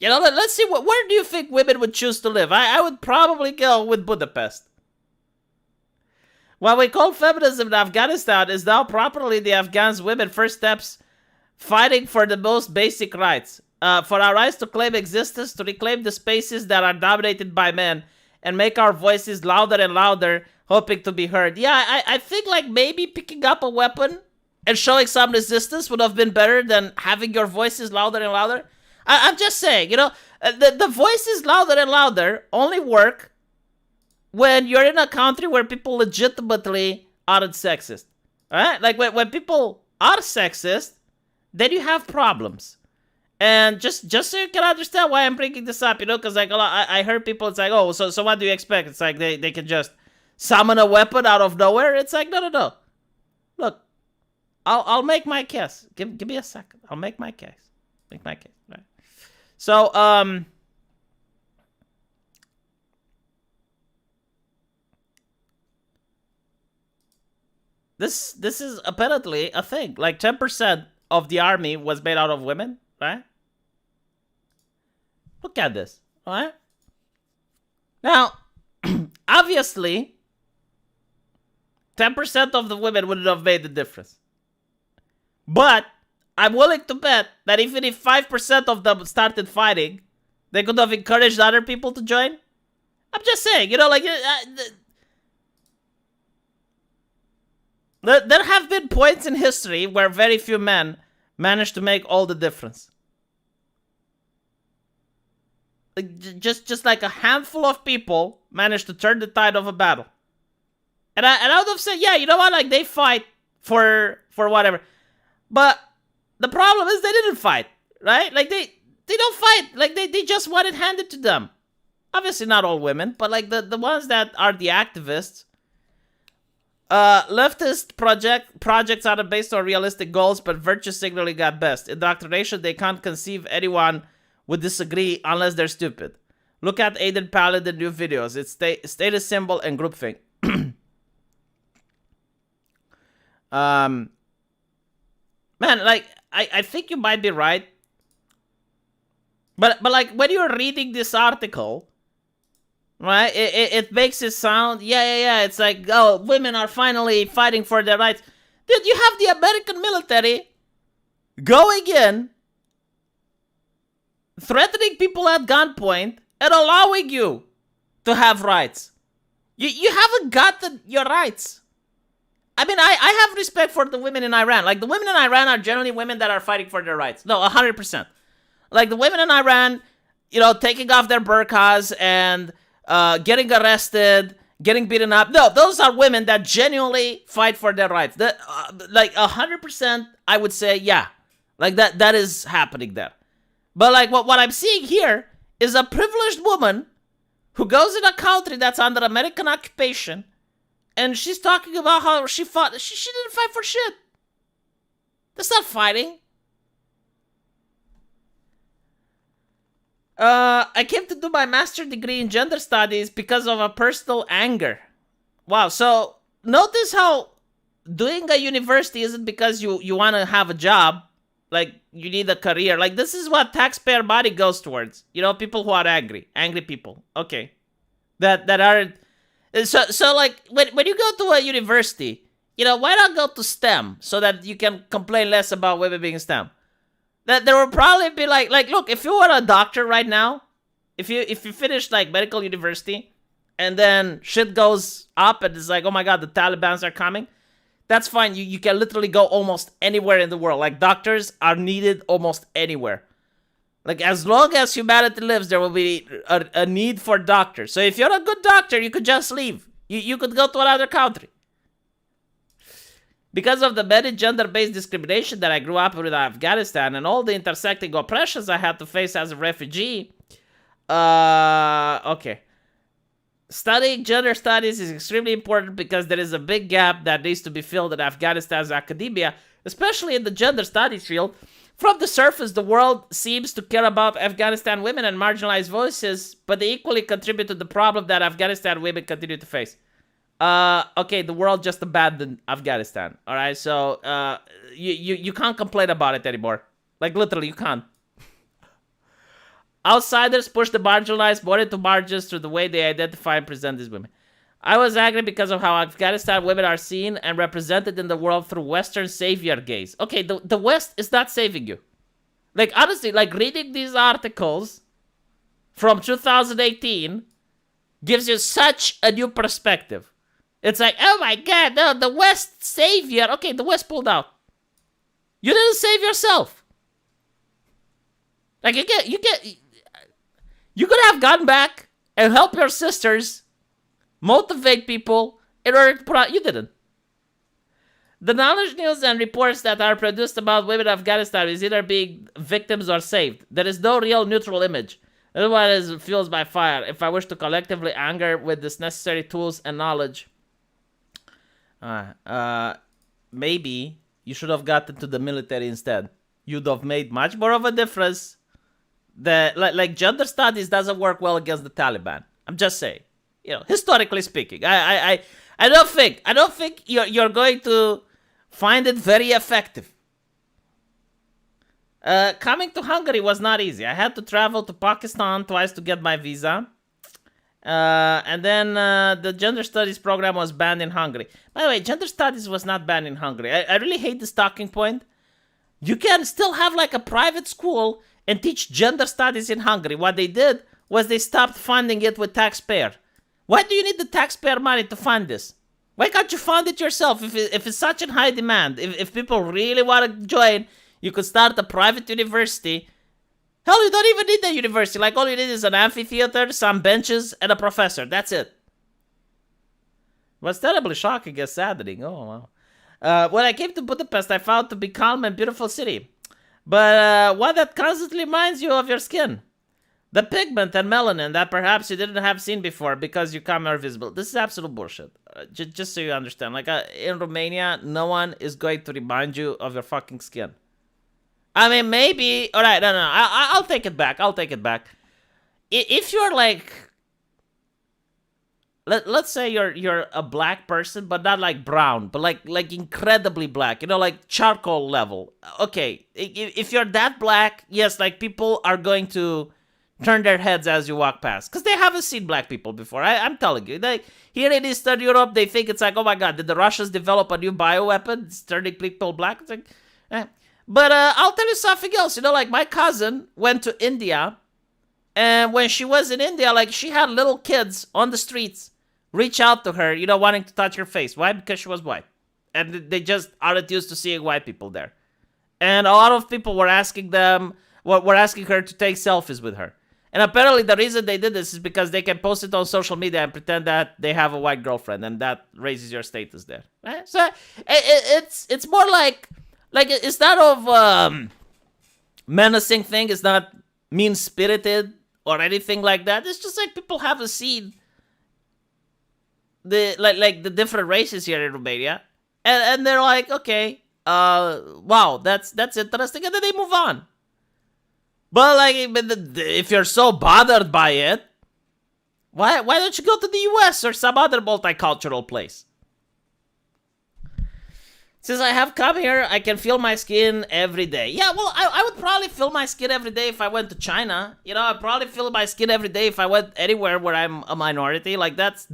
A: Let's see, where do you think women would choose to live? I would probably go with Budapest. What we call feminism in Afghanistan is now properly the Afghans' women first steps fighting for the most basic rights. For our rights to claim existence, to reclaim the spaces that are dominated by men, and make our voices louder and louder, hoping to be heard. Yeah, I think, like, maybe picking up a weapon and showing some resistance would have been better than having your voices louder and louder. I'm just saying, the voices louder and louder only work when you're in a country where people legitimately aren't sexist. Alright? Like, when people are sexist, then you have problems. And just so you can understand why I'm bringing this up, because, like, I heard people, it's like, oh, so what do you expect? It's like they can just summon a weapon out of nowhere? It's like, no. Look, I'll make my case. Give me a second. I'll make my case. Right? So, This is apparently a thing. Like, 10% of the army was made out of women, right? Look at this, alright? Now, obviously, 10% of the women wouldn't have made the difference. But I'm willing to bet that even if 5% of them started fighting, they could have encouraged other people to join. I'm just saying, like... There have been points in history where very few men managed to make all the difference. Just like a handful of people managed to turn the tide of a battle. And I would have said, yeah, you know what? Like, they fight for whatever. But The problem is they didn't fight, right? Like they don't fight. Like they just want it handed to them. Obviously not all women, but like the ones that are the activists. Leftist projects are based on realistic goals, but virtue signaling got best. Indoctrination, they can't conceive anyone would disagree unless they're stupid. Look at Aiden Paladin new videos. It's status symbol and groupthink. Man, like I think you might be right. But like when you're reading this article, right? It makes it sound, yeah. It's like, oh, women are finally fighting for their rights. Dude, you have the American military going in, threatening people at gunpoint, and allowing you to have rights. You haven't gotten your rights. I mean, I have respect for the women in Iran. Like, the women in Iran are generally women that are fighting for their rights. No, 100%. Like, the women in Iran, taking off their burqas and getting arrested, getting beaten up. No, those are women that genuinely fight for their rights. Like, 100%, I would say, yeah. Like, that is happening there. But, like, what I'm seeing here is a privileged woman who goes in a country that's under American occupation, and she's talking about how she fought. She didn't fight for shit. That's not fighting. I came to do my master's degree in gender studies because of a personal anger. Wow, so notice how doing a university isn't because you want to have a job, like you need a career. Like, this is what taxpayer money goes towards. People who are angry people. Okay, that aren't. So like when you go to a university, why not go to STEM so that you can complain less about women being STEM? That there will probably be like look, if you were a doctor right now, if you finish like medical university, and then shit goes up and it's like, oh my god, the Taliban's are coming, that's fine. You can literally go almost anywhere in the world. Like, doctors are needed almost anywhere. Like, as long as humanity lives, there will be a need for doctors. So if you're a good doctor, you could just leave. You could go to another country. Because of the many gender-based discrimination that I grew up with in Afghanistan and all the intersecting oppressions I had to face as a refugee, okay. Studying gender studies is extremely important because there is a big gap that needs to be filled in Afghanistan's academia, especially in the gender studies field. From the surface, the world seems to care about Afghanistan women and marginalized voices, but they equally contribute to the problem that Afghanistan women continue to face. Okay, the world just abandoned Afghanistan, alright? So, you can't complain about it anymore. Like, literally, you can't. Outsiders push the marginalized more into margins through the way they identify and present these women. I was angry because of how Afghanistan women are seen and represented in the world through Western savior gaze. Okay, the West is not saving you. Like, honestly, like, reading these articles from 2018 gives you such a new perspective. It's like, oh my god, no, the West savior. Okay, the West pulled out. You didn't save yourself. Like, you could have gone back and help your sisters, motivate people in order to put out. You didn't. The knowledge, news, and reports that are produced about women in Afghanistan is either being victims or saved. There is no real neutral image. Everyone is fuels by fire. If I wish to collectively anger with this necessary tools and knowledge, maybe you should have gotten to the military instead. You'd have made much more of a difference. Like gender studies doesn't work well against the Taliban. I'm just saying. Historically speaking, I don't think you're going to find it very effective. Coming to Hungary was not easy. I had to travel to Pakistan twice to get my visa. And then the gender studies program was banned in Hungary. By the way, gender studies was not banned in Hungary. I really hate this talking point. You can still have like a private school and teach gender studies in Hungary. What they did was they stopped funding it with taxpayer. Why do you need the taxpayer money to fund this? Why can't you fund it yourself if it's such in high demand? If people really want to join, you could start a private university. Hell, you don't even need a university. Like, all you need is an amphitheater, some benches, and a professor. That's it. What's terribly shocking and saddening. Oh, wow. When I came to Budapest, I found it to be calm and beautiful city. But one that constantly reminds you of your skin. The pigment and melanin that perhaps you didn't have seen before because you come more visible. This is absolute bullshit. Just so you understand. Like in Romania, no one is going to remind you of your fucking skin. I mean, maybe. All right, no. I'll take it back. If you're like, let's say you're a black person, but not like brown, but like incredibly black. You know, like charcoal level. Okay, if you're that black, yes, like people are going to turn their heads as you walk past because they haven't seen black people before. I'm telling you, here in Eastern Europe, they think it's like, oh my god, did the Russians develop a new bioweapon? It's turning people black. It's like, But I'll tell you something else. You know, like my cousin went to India, and when she was in India, like she had little kids on the streets reach out to her, you know, wanting to touch her face. Why? Because she was white, and they just aren't used to seeing white people there. And a lot of people were asking her to take selfies with her. And apparently the reason they did this is because they can post it on social media and pretend that they have a white girlfriend, and that raises your status there. Right? So it's more like it's not of menacing thing. It's not mean-spirited or anything like that. It's just like people haven't seen the different races here in Romania, and they're like, okay, wow, that's interesting, and then they move on. But like, if you're so bothered by it, why don't you go to the US or some other multicultural place? Since I have come here, I can feel my skin every day. Yeah, well, I would probably feel my skin every day if I went to China. You know, I'd probably feel my skin every day if I went anywhere where I'm a minority. Like, that's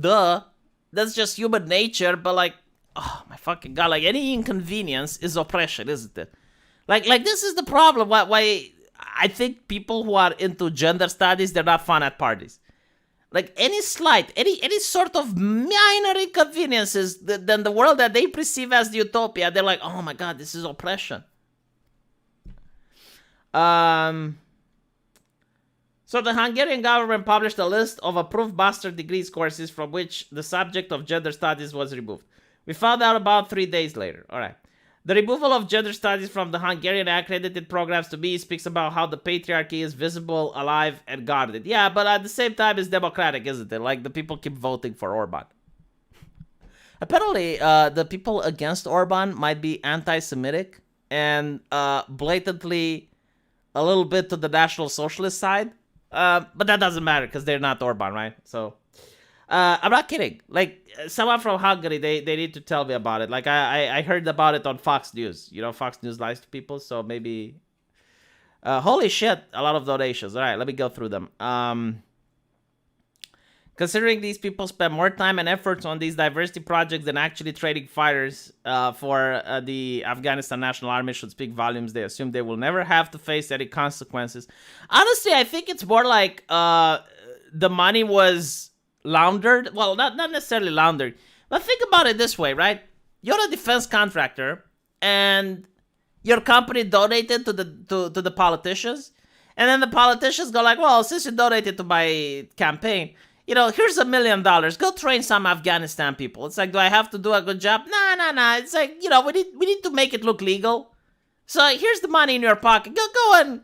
A: just human nature. But like, oh my fucking god, like any inconvenience is oppression, isn't it? Like this is the problem. Why I think people who are into gender studies, they're not fun at parties. Like any slight, any sort of minor inconveniences, then the world that they perceive as the utopia, they're like, oh my god, this is oppression. So the Hungarian government published a list of approved master degrees courses from which the subject of gender studies was removed. We found out about 3 days later. All right. The removal of gender studies from the Hungarian accredited programs to me speaks about how the patriarchy is visible, alive, and guarded. Yeah, but at the same time, it's democratic, isn't it? Like, the people keep voting for Orban. Apparently, the people against Orban might be anti-Semitic and blatantly a little bit to the National Socialist side. But that doesn't matter because they're not Orban, right? So... I'm not kidding. Like, someone from Hungary, they need to tell me about it. Like, I heard about it on Fox News. You know, Fox News lies to people, so maybe... holy shit, a lot of donations. All right, let me go through them. Considering these people spend more time and efforts on these diversity projects than actually training fighters for the Afghanistan National Army should speak volumes. They assume they will never have to face any consequences. Honestly, I think it's more like the money was... laundered. Well, not necessarily laundered, but think about it this way, right? You're a defense contractor, and your company donated to the politicians, and then the politicians go like, well, since you donated to my campaign, you know, here's $1 million. Go train some Afghanistan people. It's like, do I have to do a good job? Nah. It's like, you know, we need to make it look legal. So here's the money in your pocket. Go and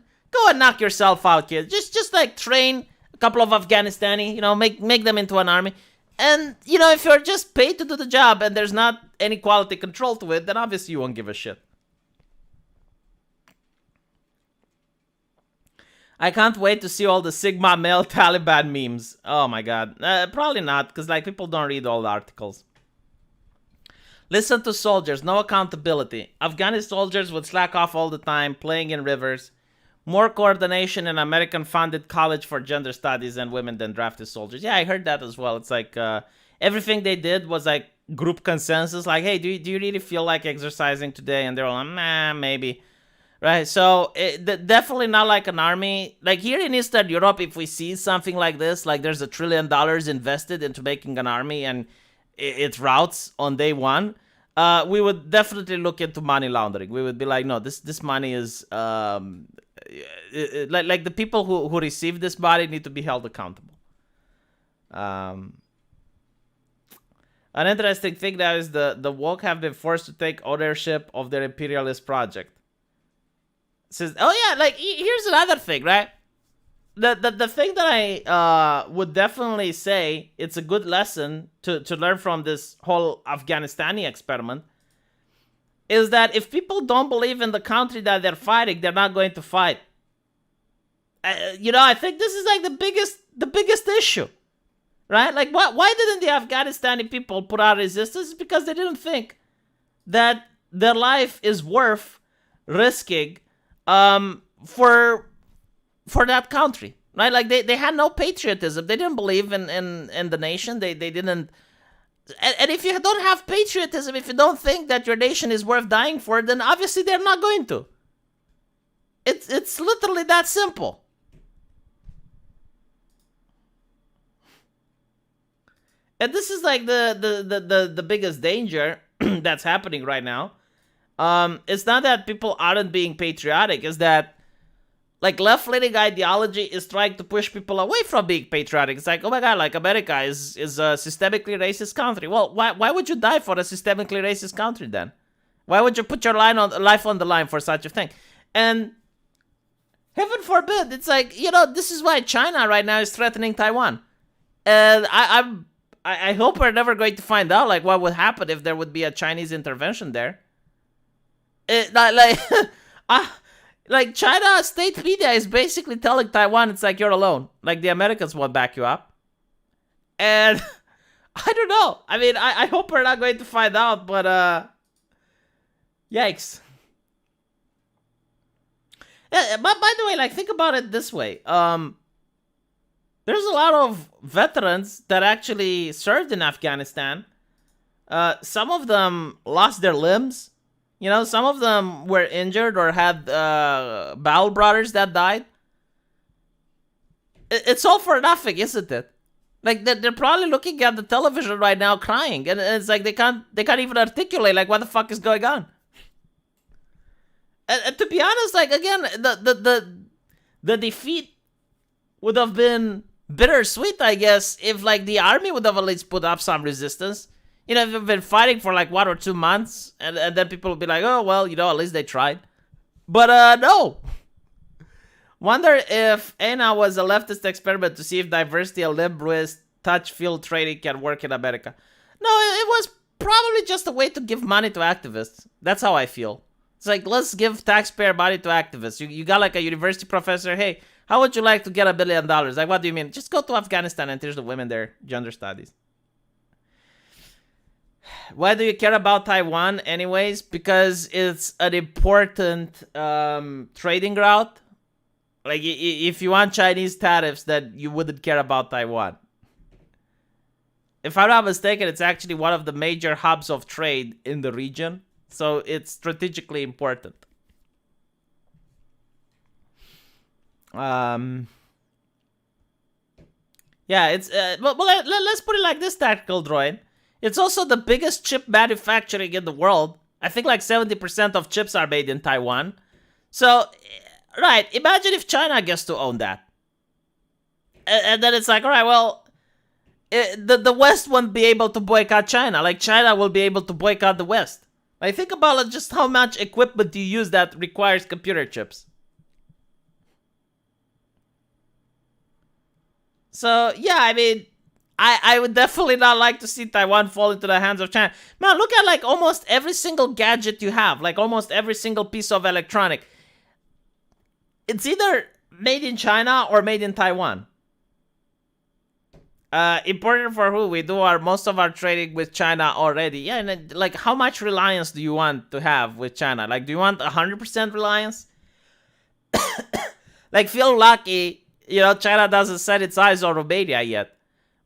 A: knock yourself out, kid. Just like train a couple of Afghanistani, you know, make them into an army. And, you know, if you're just paid to do the job and there's not any quality control to it, then obviously you won't give a shit. I can't wait to see all the Sigma male Taliban memes. Oh my god. Probably not, because like people don't read all the articles. Listen to soldiers, no accountability. Afghani soldiers would slack off all the time, playing in rivers. More coordination in American-funded college for gender studies and women than drafted soldiers. Yeah, I heard that as well. It's like everything they did was like group consensus. Like, hey, do you really feel like exercising today? And they're all like, nah, maybe. Right, so definitely not like an army. Like here in Eastern Europe, if we see something like this, like there's $1 trillion invested into making an army and it routes on day one, we would definitely look into money laundering. We would be like, no, this money is... like the people who receive this money need to be held accountable. An interesting thing now is the woke have been forced to take ownership of their imperialist project. says, oh yeah, like here's another thing, right? The thing that I would definitely say it's a good lesson to learn from this whole Afghanistani experiment is that if people don't believe in the country that they're fighting, they're not going to fight. I think this is like the biggest issue, right? Like, why didn't the Afghanistani people put out resistance? It's because they didn't think that their life is worth risking for that country, right? Like they had no patriotism. They didn't believe in the nation. They didn't. And if you don't have patriotism, if you don't think that your nation is worth dying for, then obviously they're not going to. It's literally that simple. And this is like the biggest danger that's happening right now. It's not that people aren't being patriotic. It's that like left-leaning ideology is trying to push people away from being patriotic. It's like, oh my god, like America is a systemically racist country. Well, why would you die for a systemically racist country then? Why would you put your life on the line for such a thing? And heaven forbid, it's like, this is why China right now is threatening Taiwan. And I hope we're never going to find out like what would happen if there would be a Chinese intervention there. Like China state media is basically telling Taiwan it's like you're alone. Like the Americans won't back you up. And I don't know. I mean, I hope we're not going to find out, but yikes. Yeah, but by the way, like think about it this way. There's a lot of veterans that actually served in Afghanistan. Some of them lost their limbs. Some of them were injured or had bowel brothers that died. It's all for nothing, isn't it? Like they're probably looking at the television right now, crying, and it's like they can't even articulate like what the fuck is going on. And to be honest, like again, the defeat would have been bittersweet, I guess, if like the army would have at least put up some resistance. If you've been fighting for like 1 or 2 months, and then people will be like, oh, well, at least they tried. But no. Wonder if Anna was a leftist experiment to see if diversity and limb-wrist touch field training can work in America. No, it was probably just a way to give money to activists. That's how I feel. It's like, let's give taxpayer money to activists. You got like a university professor, hey, how would you like to get $1 billion? Like, what do you mean? Just go to Afghanistan and teach the women there gender studies. Why do you care about Taiwan anyways? Because it's an important trading route. Like, if you want Chinese tariffs, then you wouldn't care about Taiwan. If I'm not mistaken, it's actually one of the major hubs of trade in the region. So it's strategically important. Yeah, it's... well, let's put it like this, Tactical Droid. It's also the biggest chip manufacturing in the world. I think like 70% of chips are made in Taiwan. So, right, imagine if China gets to own that. And then it's like, all right, well, the West won't be able to boycott China. Like, China will be able to boycott the West. Like, think about just how much equipment you use that requires computer chips. So, yeah, I mean... I would definitely not like to see Taiwan fall into the hands of China. Man, look at like almost every single gadget you have. Like almost every single piece of electronic. It's either made in China or made in Taiwan. Important for who? We do most of our trading with China already. Yeah, and like how much reliance do you want to have with China? Like do you want 100% reliance? Like feel lucky, China doesn't set its eyes on Romania yet.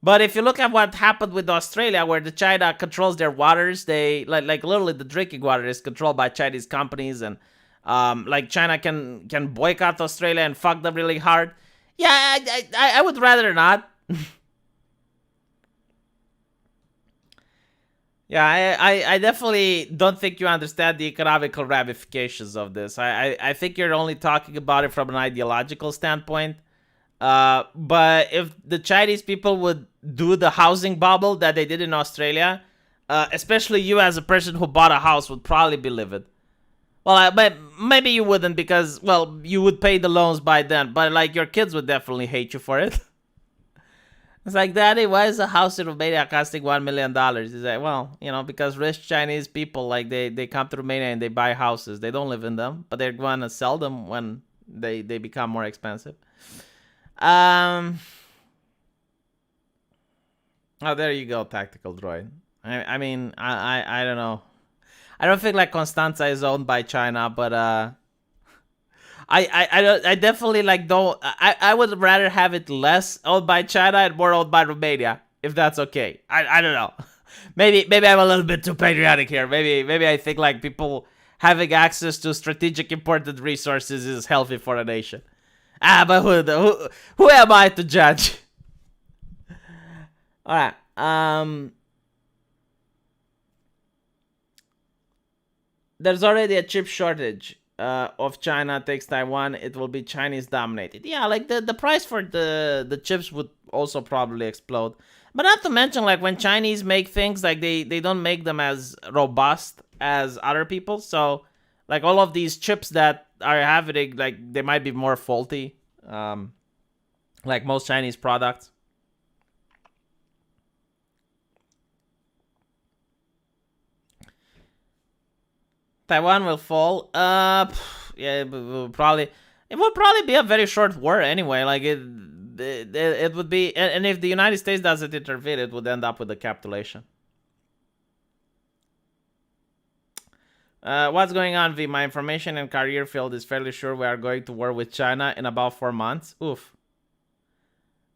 A: But if you look at what happened with Australia, where the China controls their waters, they like literally the drinking water is controlled by Chinese companies, and like China can boycott Australia and fuck them really hard. Yeah, I would rather not. Yeah, I definitely don't think you understand the economical ramifications of this. I think you're only talking about it from an ideological standpoint. But if the Chinese people would do the housing bubble that they did in Australia, especially you as a person who bought a house would probably be livid. Well, but maybe you wouldn't because, well, you would pay the loans by then. But, like, your kids would definitely hate you for it. It's like, Daddy, why is a house in Romania costing $1 million? He's like, well, because rich Chinese people, like, they come to Romania and they buy houses. They don't live in them, but they're going to sell them when they become more expensive. Oh, there you go, Tactical Droid. I mean, I don't know. I don't think, like, Constanza is owned by China, but I definitely, like, don't. I would rather have it less owned by China and more owned by Romania, if that's okay. I don't know. Maybe I'm a little bit too patriotic here. Maybe I think, like, people having access to strategic important resources is healthy for a nation. But who am I to judge? All right. There's already a chip shortage. Of China takes Taiwan, it will be Chinese dominated. Yeah, like the price for the chips would also probably explode. But not to mention, like, when Chinese make things, like, they don't make them as robust as other people. So, like, all of these chips that are happening, like, they might be more faulty. Like most Chinese products. Taiwan will fall. Yeah, it will probably be a very short war anyway. Like, it would be, and if the United States doesn't intervene, it would end up with a capitulation. What's going on, V? My information and career field is fairly sure we are going to war with China in about 4 months. Oof.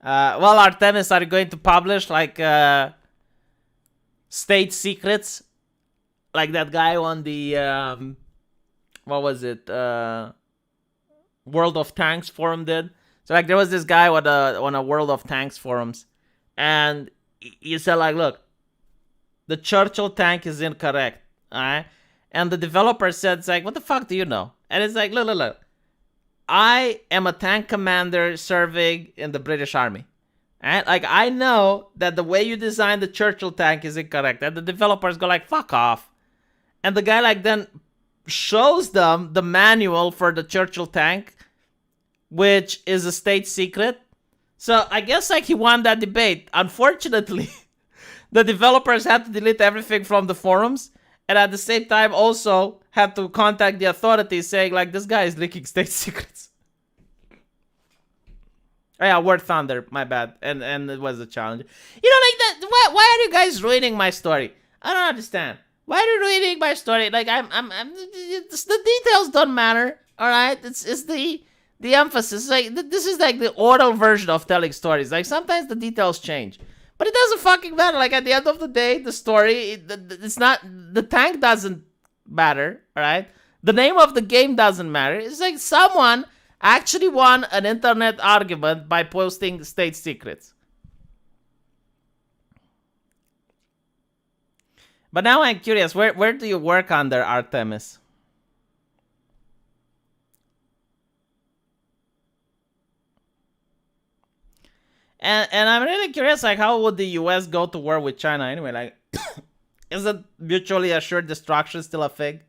A: Well, Artemis are going to publish, like, state secrets. Like that guy on the, what was it? World of Tanks forum did. So, like, there was this guy on a World of Tanks forums. And he said, like, look, the Churchill tank is incorrect. Alright? And the developer said, it's like, what the fuck do you know? And it's like, look. I am a tank commander serving in the British Army. And, like, I know that the way you designed the Churchill tank is incorrect. And the developers go like, fuck off. And the guy, like, then shows them the manual for the Churchill tank, which is a state secret. So I guess, like, he won that debate. Unfortunately, the developers had to delete everything from the forums, and at the same time also had to contact the authorities saying, like, this guy is leaking state secrets. Oh, yeah, Word Thunder, my bad. And it was a challenge. Like that. Why are you guys ruining my story? I don't understand. Why are you ruining my story? Like, the details don't matter. All right, it's the emphasis. Like, this is like the oral version of telling stories. Like, sometimes the details change, but it doesn't fucking matter. Like, at the end of the day, the story, it's not, the tank doesn't matter. All right, the name of the game doesn't matter. It's like someone actually won an internet argument by posting state secrets. But now I'm curious, where do you work under, Artemis? And I'm really curious, like, how would the US go to war with China anyway? Like, isn't mutually assured destruction still a thing?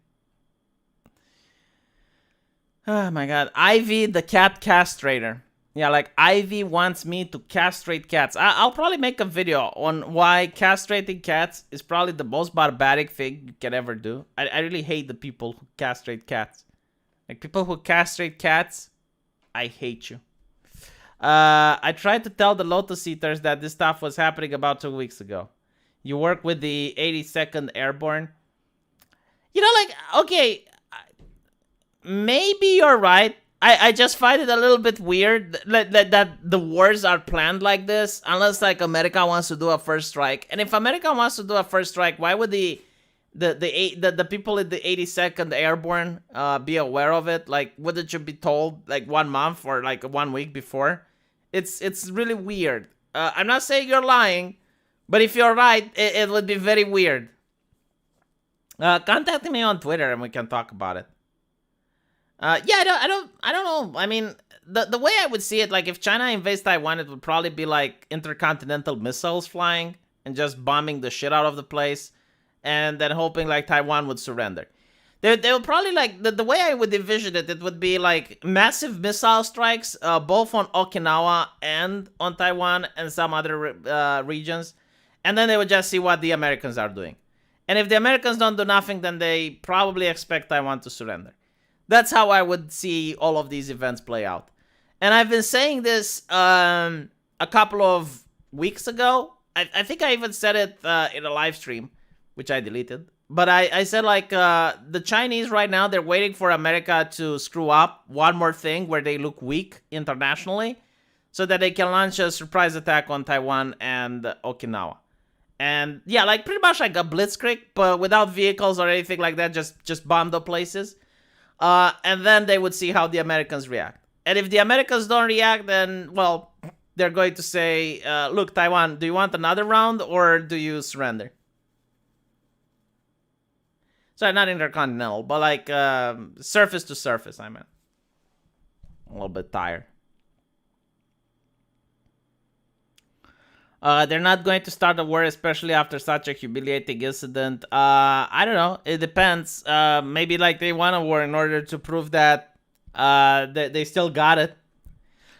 A: Oh my god. Ivy, the cat castrator. Yeah, like, Ivy wants me to castrate cats. I'll probably make a video on why castrating cats is probably the most barbaric thing you can ever do. I really hate the people who castrate cats. Like, people who castrate cats, I hate you. I tried to tell the Lotus Eaters that this stuff was happening about 2 weeks ago. You work with the 82nd Airborne. Like, okay, maybe you're right. I just find it a little bit weird that the wars are planned like this, unless, like, America wants to do a first strike. And if America wants to do a first strike, why would the people in the 82nd Airborne be aware of it? Like, wouldn't you be told, like, 1 month or, like, 1 week before? It's really weird. I'm not saying you're lying, but if you're right, it would be very weird. Contact me on Twitter and we can talk about it. Yeah, I don't know. I mean, the way I would see it, like, if China invades Taiwan, it would probably be like intercontinental missiles flying and just bombing the shit out of the place, and then hoping, like, Taiwan would surrender. They would probably like the way I would envision it. It would be like massive missile strikes, both on Okinawa and on Taiwan and some other regions, and then they would just see what the Americans are doing. And if the Americans don't do nothing, then they probably expect Taiwan to surrender. That's how I would see all of these events play out. And I've been saying this a couple of weeks ago. I think I even said it in a live stream, which I deleted. But I said, like, the Chinese right now, they're waiting for America to screw up one more thing where they look weak internationally so that they can launch a surprise attack on Taiwan and Okinawa. And yeah, like pretty much like a blitzkrieg, but without vehicles or anything like that, just bomb the places. And then they would see how the Americans react. And if the Americans don't react, then, well, they're going to say, look, Taiwan, do you want another round or do you surrender? Sorry, not intercontinental, but like surface to surface, I meant. A little bit tired. They're not going to start a war, especially after such a humiliating incident. I don't know. It depends. Maybe like they want a war in order to prove that they still got it.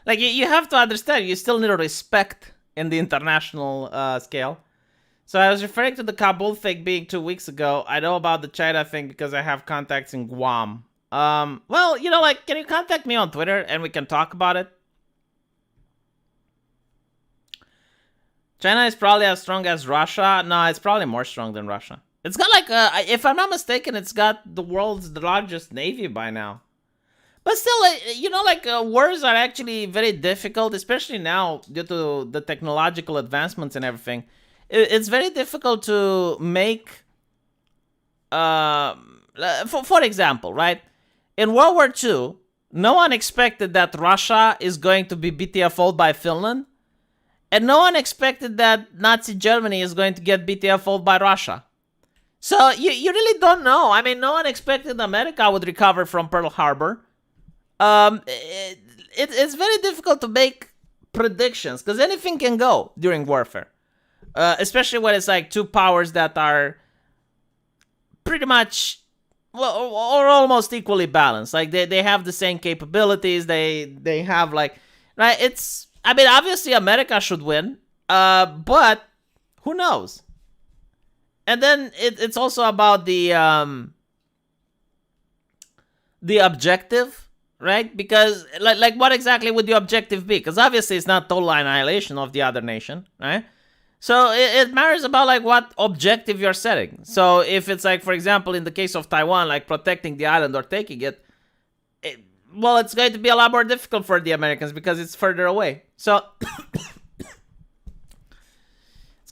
A: Like you have to understand, you still need respect in the international scale. So I was referring to the Kabul thing being 2 weeks ago. I know about the China thing because I have contacts in Guam. Well, you know, like, can you contact me on Twitter and we can talk about it? China is probably as strong as Russia. No, it's probably more strong than Russia. It's got like, if I'm not mistaken, it's got the world's largest navy by now. But still, you know, like wars are actually very difficult, especially now due to the technological advancements and everything. It's very difficult to make, for example, right? In World War II, no one expected that Russia is going to be BTFO'd by Finland. And no one expected that Nazi Germany is going to get BTFO'd by Russia. So you really don't know. I mean, no one expected America would recover from Pearl Harbor. It's very difficult to make predictions because anything can go during warfare. Especially when it's like two powers that are pretty much, well, or almost equally balanced. Like they have the same capabilities. They have like, right? I mean, obviously America should win, but who knows? And then it's also about the objective, right? Because like what exactly would the objective be? Because obviously it's not total annihilation of the other nation, right? So it matters about like what objective you're setting. So if it's like, for example, in the case of Taiwan, like protecting the island or taking it, well, it's going to be a lot more difficult for the Americans because it's further away. So it's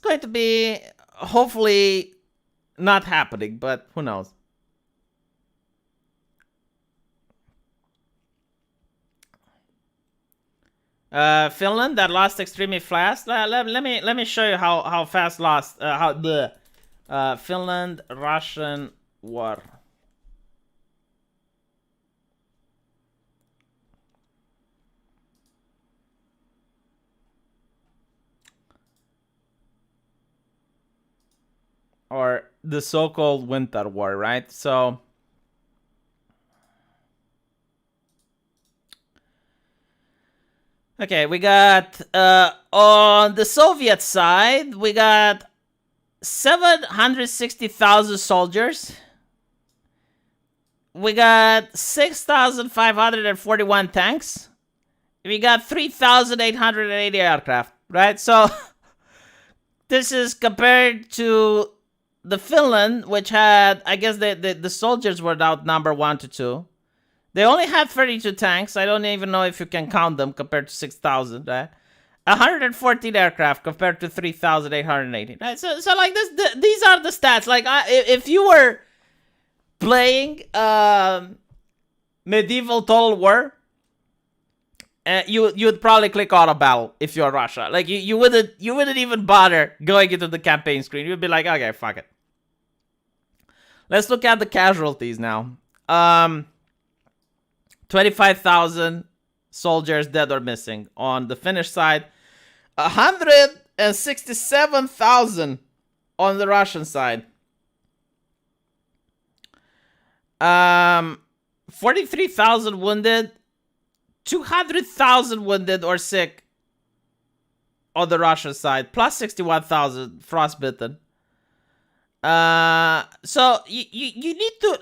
A: going to be hopefully not happening, but who knows? Finland that lost extremely fast. Let me show you how fast lost. Finland Russian war. Or the so-called Winter War, right? So okay, we got on the Soviet side, we got 760,000 soldiers. We got 6,541 tanks. We got 3,880 aircraft, right? So this is compared to the Finland, which had, I guess the soldiers were outnumbered 1 to 2. They only had 32 tanks. I don't even know if you can count them compared to 6,000, right? 114 aircraft compared to 3,880, right? So like these are the stats. Like if you were playing medieval Total War, you'd probably click auto battle if you're Russia. Like you wouldn't even bother going into the campaign screen. You'd be like, okay, fuck it. Let's look at the casualties now. 25,000 soldiers dead or missing on the Finnish side. 167,000 on the Russian side. Um, 43,000 wounded, 200,000 wounded or sick on the Russian side, plus 61,000 frostbitten. So you need to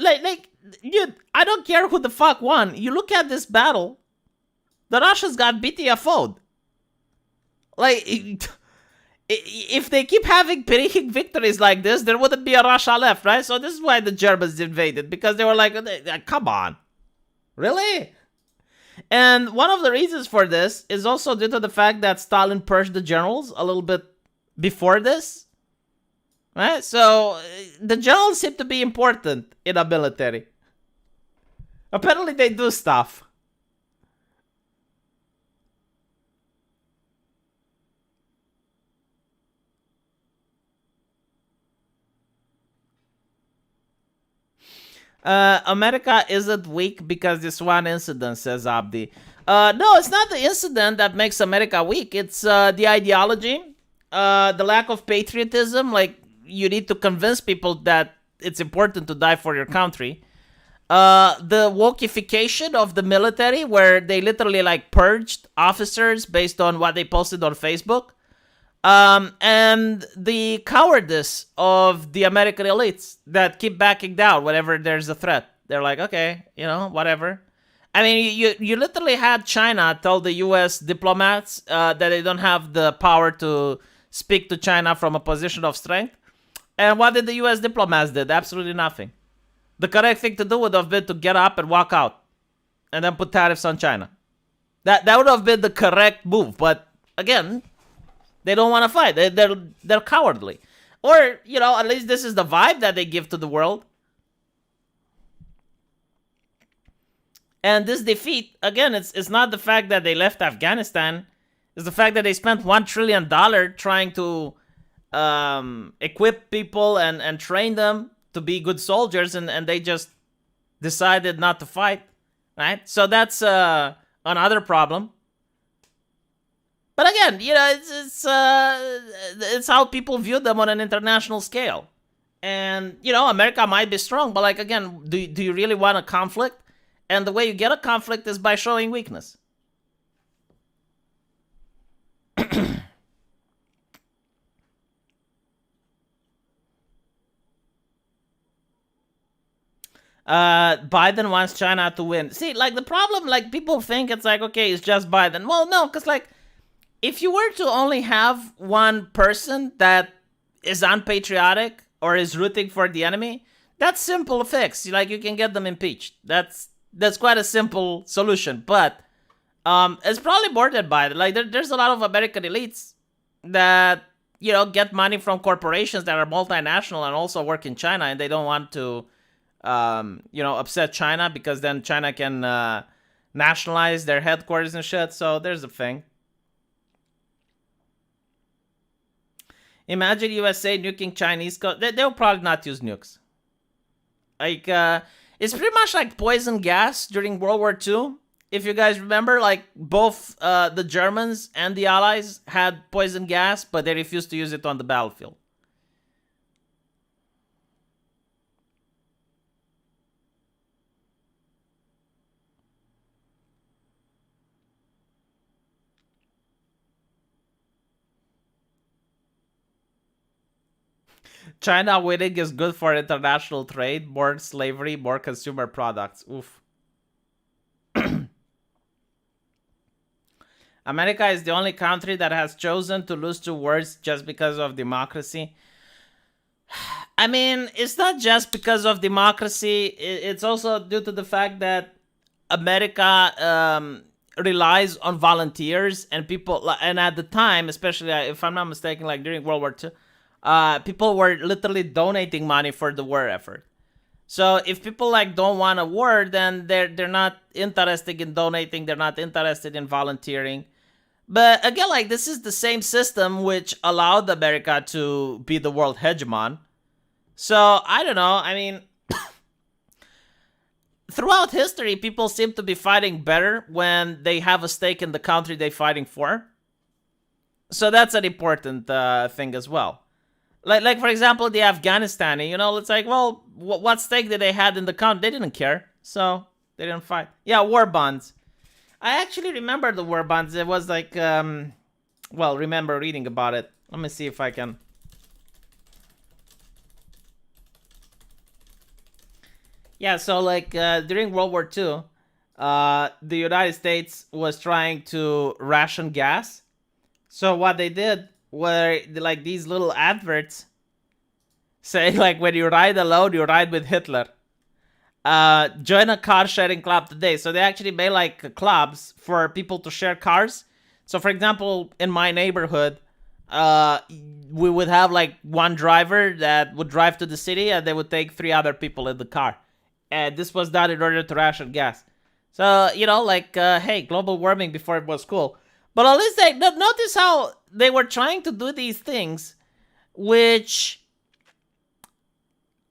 A: I don't care who the fuck won. You look at this battle, the Russians got BTFO'd. Like, if they keep having Pyrrhic victories like this, there wouldn't be a Russia left, right? So this is why the Germans invaded, because they were like, come on, really? And one of the reasons for this is also due to the fact that Stalin purged the generals a little bit before this, right? So the generals seem to be important in a military. Apparently they do stuff. America isn't weak because this one incident, says Abdi. No, it's not the incident that makes America weak. It's the ideology, the lack of patriotism. Like, you need to convince people that it's important to die for your country. The wokeification of the military, where they literally like purged officers based on what they posted on Facebook. And the cowardice of the American elites that keep backing down whenever there's a threat. They're like, okay, whatever. I mean, you literally had China tell the U.S. diplomats that they don't have the power to speak to China from a position of strength. And what did the U.S. diplomats did? Absolutely nothing. The correct thing to do would have been to get up and walk out and then put tariffs on China. That would have been the correct move. But again, they don't want to fight. They're cowardly. Or, at least this is the vibe that they give to the world. And this defeat, again, it's not the fact that they left Afghanistan. It's the fact that they spent $1 trillion trying to equip people and train them to be good soldiers, and they just decided not to fight, right? So that's another problem. But again, it's how people view them on an international scale. And, America might be strong, but like, again, do you really want a conflict? And the way you get a conflict is by showing weakness. Biden wants China to win. See, like, the problem, like, people think it's like, okay, it's just Biden. Well, no, because, like, if you were to only have one person that is unpatriotic or is rooting for the enemy, that's simple to fix. Like, you can get them impeached. That's quite a simple solution. But it's probably more than Biden. Like, there's a lot of American elites that, get money from corporations that are multinational and also work in China, and they don't want to, upset China, because then China can nationalize their headquarters and shit. So there's a thing. Imagine USA nuking Chinese. They'll probably not use nukes. Like, it's pretty much like poison gas during World War II. If you guys remember, like, both the Germans and the Allies had poison gas, but they refused to use it on the battlefield. China winning is good for international trade, more slavery, more consumer products. Oof. America is the only country that has chosen to lose 2 words just because of democracy. I mean, it's not just because of democracy. It's also due to the fact that America relies on volunteers and people. And at the time, especially if I'm not mistaken, like during World War II, people were literally donating money for the war effort. So if people like don't want a war, then they're not interested in donating. They're not interested in volunteering. But again, like, this is the same system which allowed America to be the world hegemon. So I don't know. I mean, throughout history, people seem to be fighting better when they have a stake in the country they're fighting for. So that's an important thing as well. Like for example, the Afghanistan. You know, it's like, well, what stake did they had in the count? They didn't care, so they didn't fight. Yeah, war bonds. I actually remember the war bonds. It was like, well, remember reading about it. Let me see if I can. Yeah, so like during World War II, the United States was trying to ration gas. So what they did were like these little adverts say like, when you ride alone, you ride with Hitler. Join a car sharing club today. So they actually made like clubs for people to share cars. So for example, in my neighborhood, we would have like one driver that would drive to the city, and they would take 3 other people in the car. And this was done in order to ration gas. So, you know, like, hey, global warming before it was cool. But at least they notice how they were trying to do these things which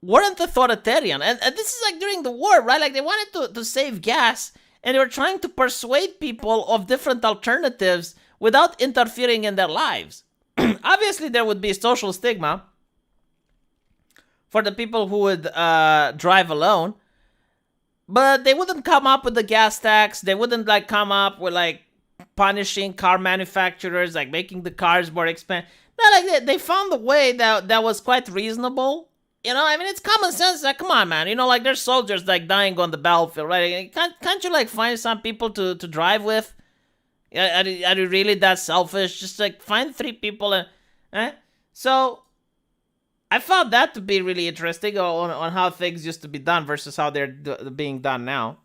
A: weren't authoritarian. And this is like during the war, right? Like they wanted to save gas, and they were trying to persuade people of different alternatives without interfering in their lives. Obviously, there would be social stigma for the people who would drive alone, but they wouldn't come up with the gas tax. They wouldn't like come up with like punishing car manufacturers, like making the cars more expensive. No, like they found a way that was quite reasonable. You know, I mean, it's common sense. Like, come on, man. You know, like there's soldiers like dying on the battlefield, right? Can't you like find some people to drive with? Are you really that selfish? Just like find 3 people and, So I found that to be really interesting on how things used to be done versus how they're being done now.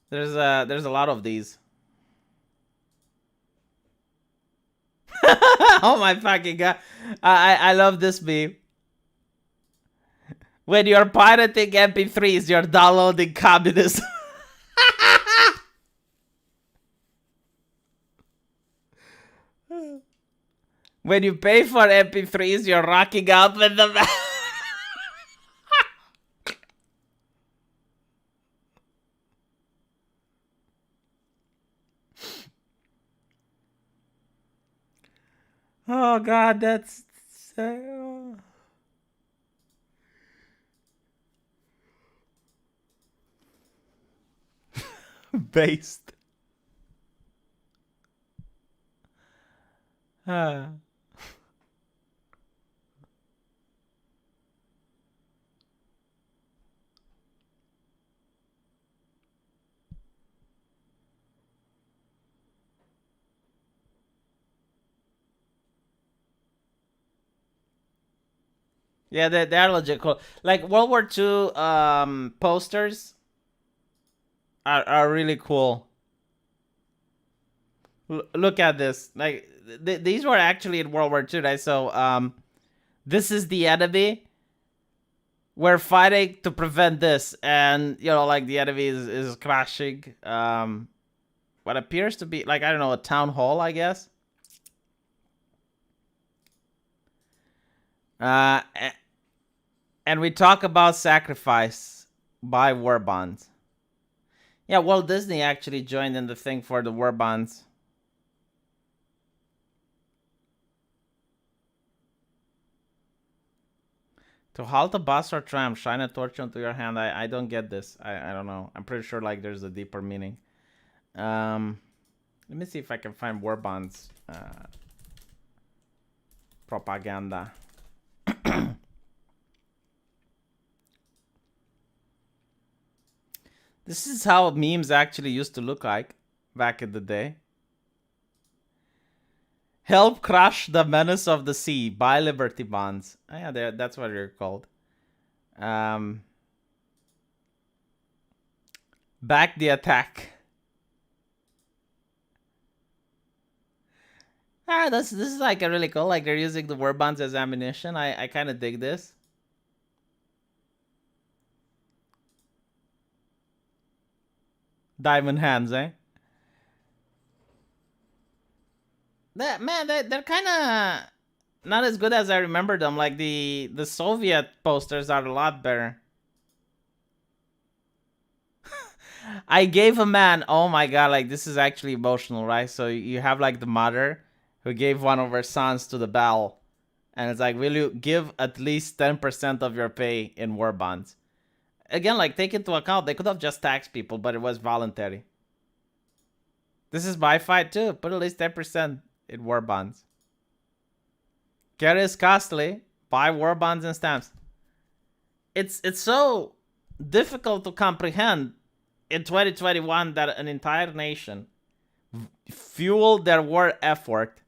A: There's a lot of these. Oh my fucking god! I love this meme. When you're pirating MP3s, you're downloading communism. When you pay for MP3s, you're rocking out with them. Oh god, that's so... based. Yeah, they're legit cool. Like World War II posters are really cool. Look at this. Like these were actually in World War II, right? So this is the enemy. We're fighting to prevent this, and you know, like the enemy is crashing. What appears to be like, I don't know, a town hall, I guess. And we talk about sacrifice by war bonds. Yeah, Walt Disney actually joined in the thing for the war bonds. To halt a bus or tram, shine a torch onto your hand. I don't get this. I don't know. I'm pretty sure like there's a deeper meaning. Let me see if I can find war bonds propaganda. This is how memes actually used to look like back in the day. Help crush the menace of the sea. Buy Liberty bonds. Oh, yeah, that's what they're called. Back the attack. This is like a really cool. Like they're using the war bonds as ammunition. I kind of dig this. Diamond hands, eh? They're kind of not as good as I remember them. Like the Soviet posters are a lot better. I gave a man, oh my god, like this is actually emotional, right? So you have like the mother who gave one of her sons to the bell, and it's like, will you give at least 10% of your pay in war bonds? Again, like take into account, they could have just taxed people, but it was voluntary. This is my fight too. Put at least 10% in war bonds. Carry is costly. Buy war bonds and stamps. It's so difficult to comprehend in 2021 that an entire nation fueled their war effort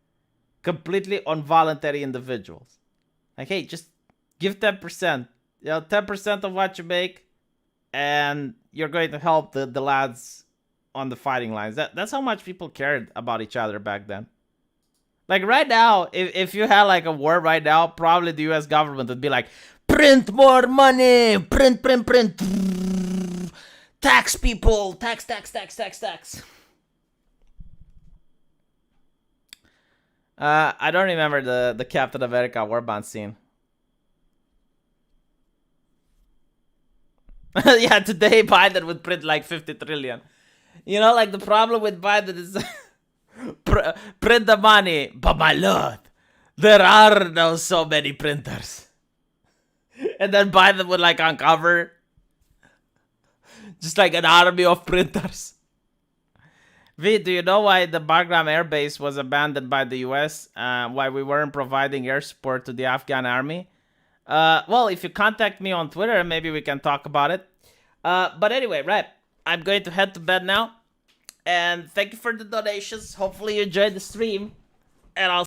A: completely on voluntary individuals. Like, hey, just give 10%. 10% of what you make, and you're going to help the lads on the fighting lines. That's how much people cared about each other back then. Like right now, if you had like a war right now, probably the US government would be like, print more money, print. Tax people, tax. I don't remember the Captain America war bond scene. Yeah, today Biden would print like 50 trillion. You know, like the problem with Biden is print the money, but my lord, there are no so many printers. And then Biden would like uncover just like an army of printers. V, do you know why the Bagram Air Base was abandoned by the US? Why we weren't providing air support to the Afghan army? Well, if you contact me on Twitter, maybe we can talk about it. But anyway, right. I'm going to head to bed now. And thank you for the donations. Hopefully you enjoyed the stream. And I'll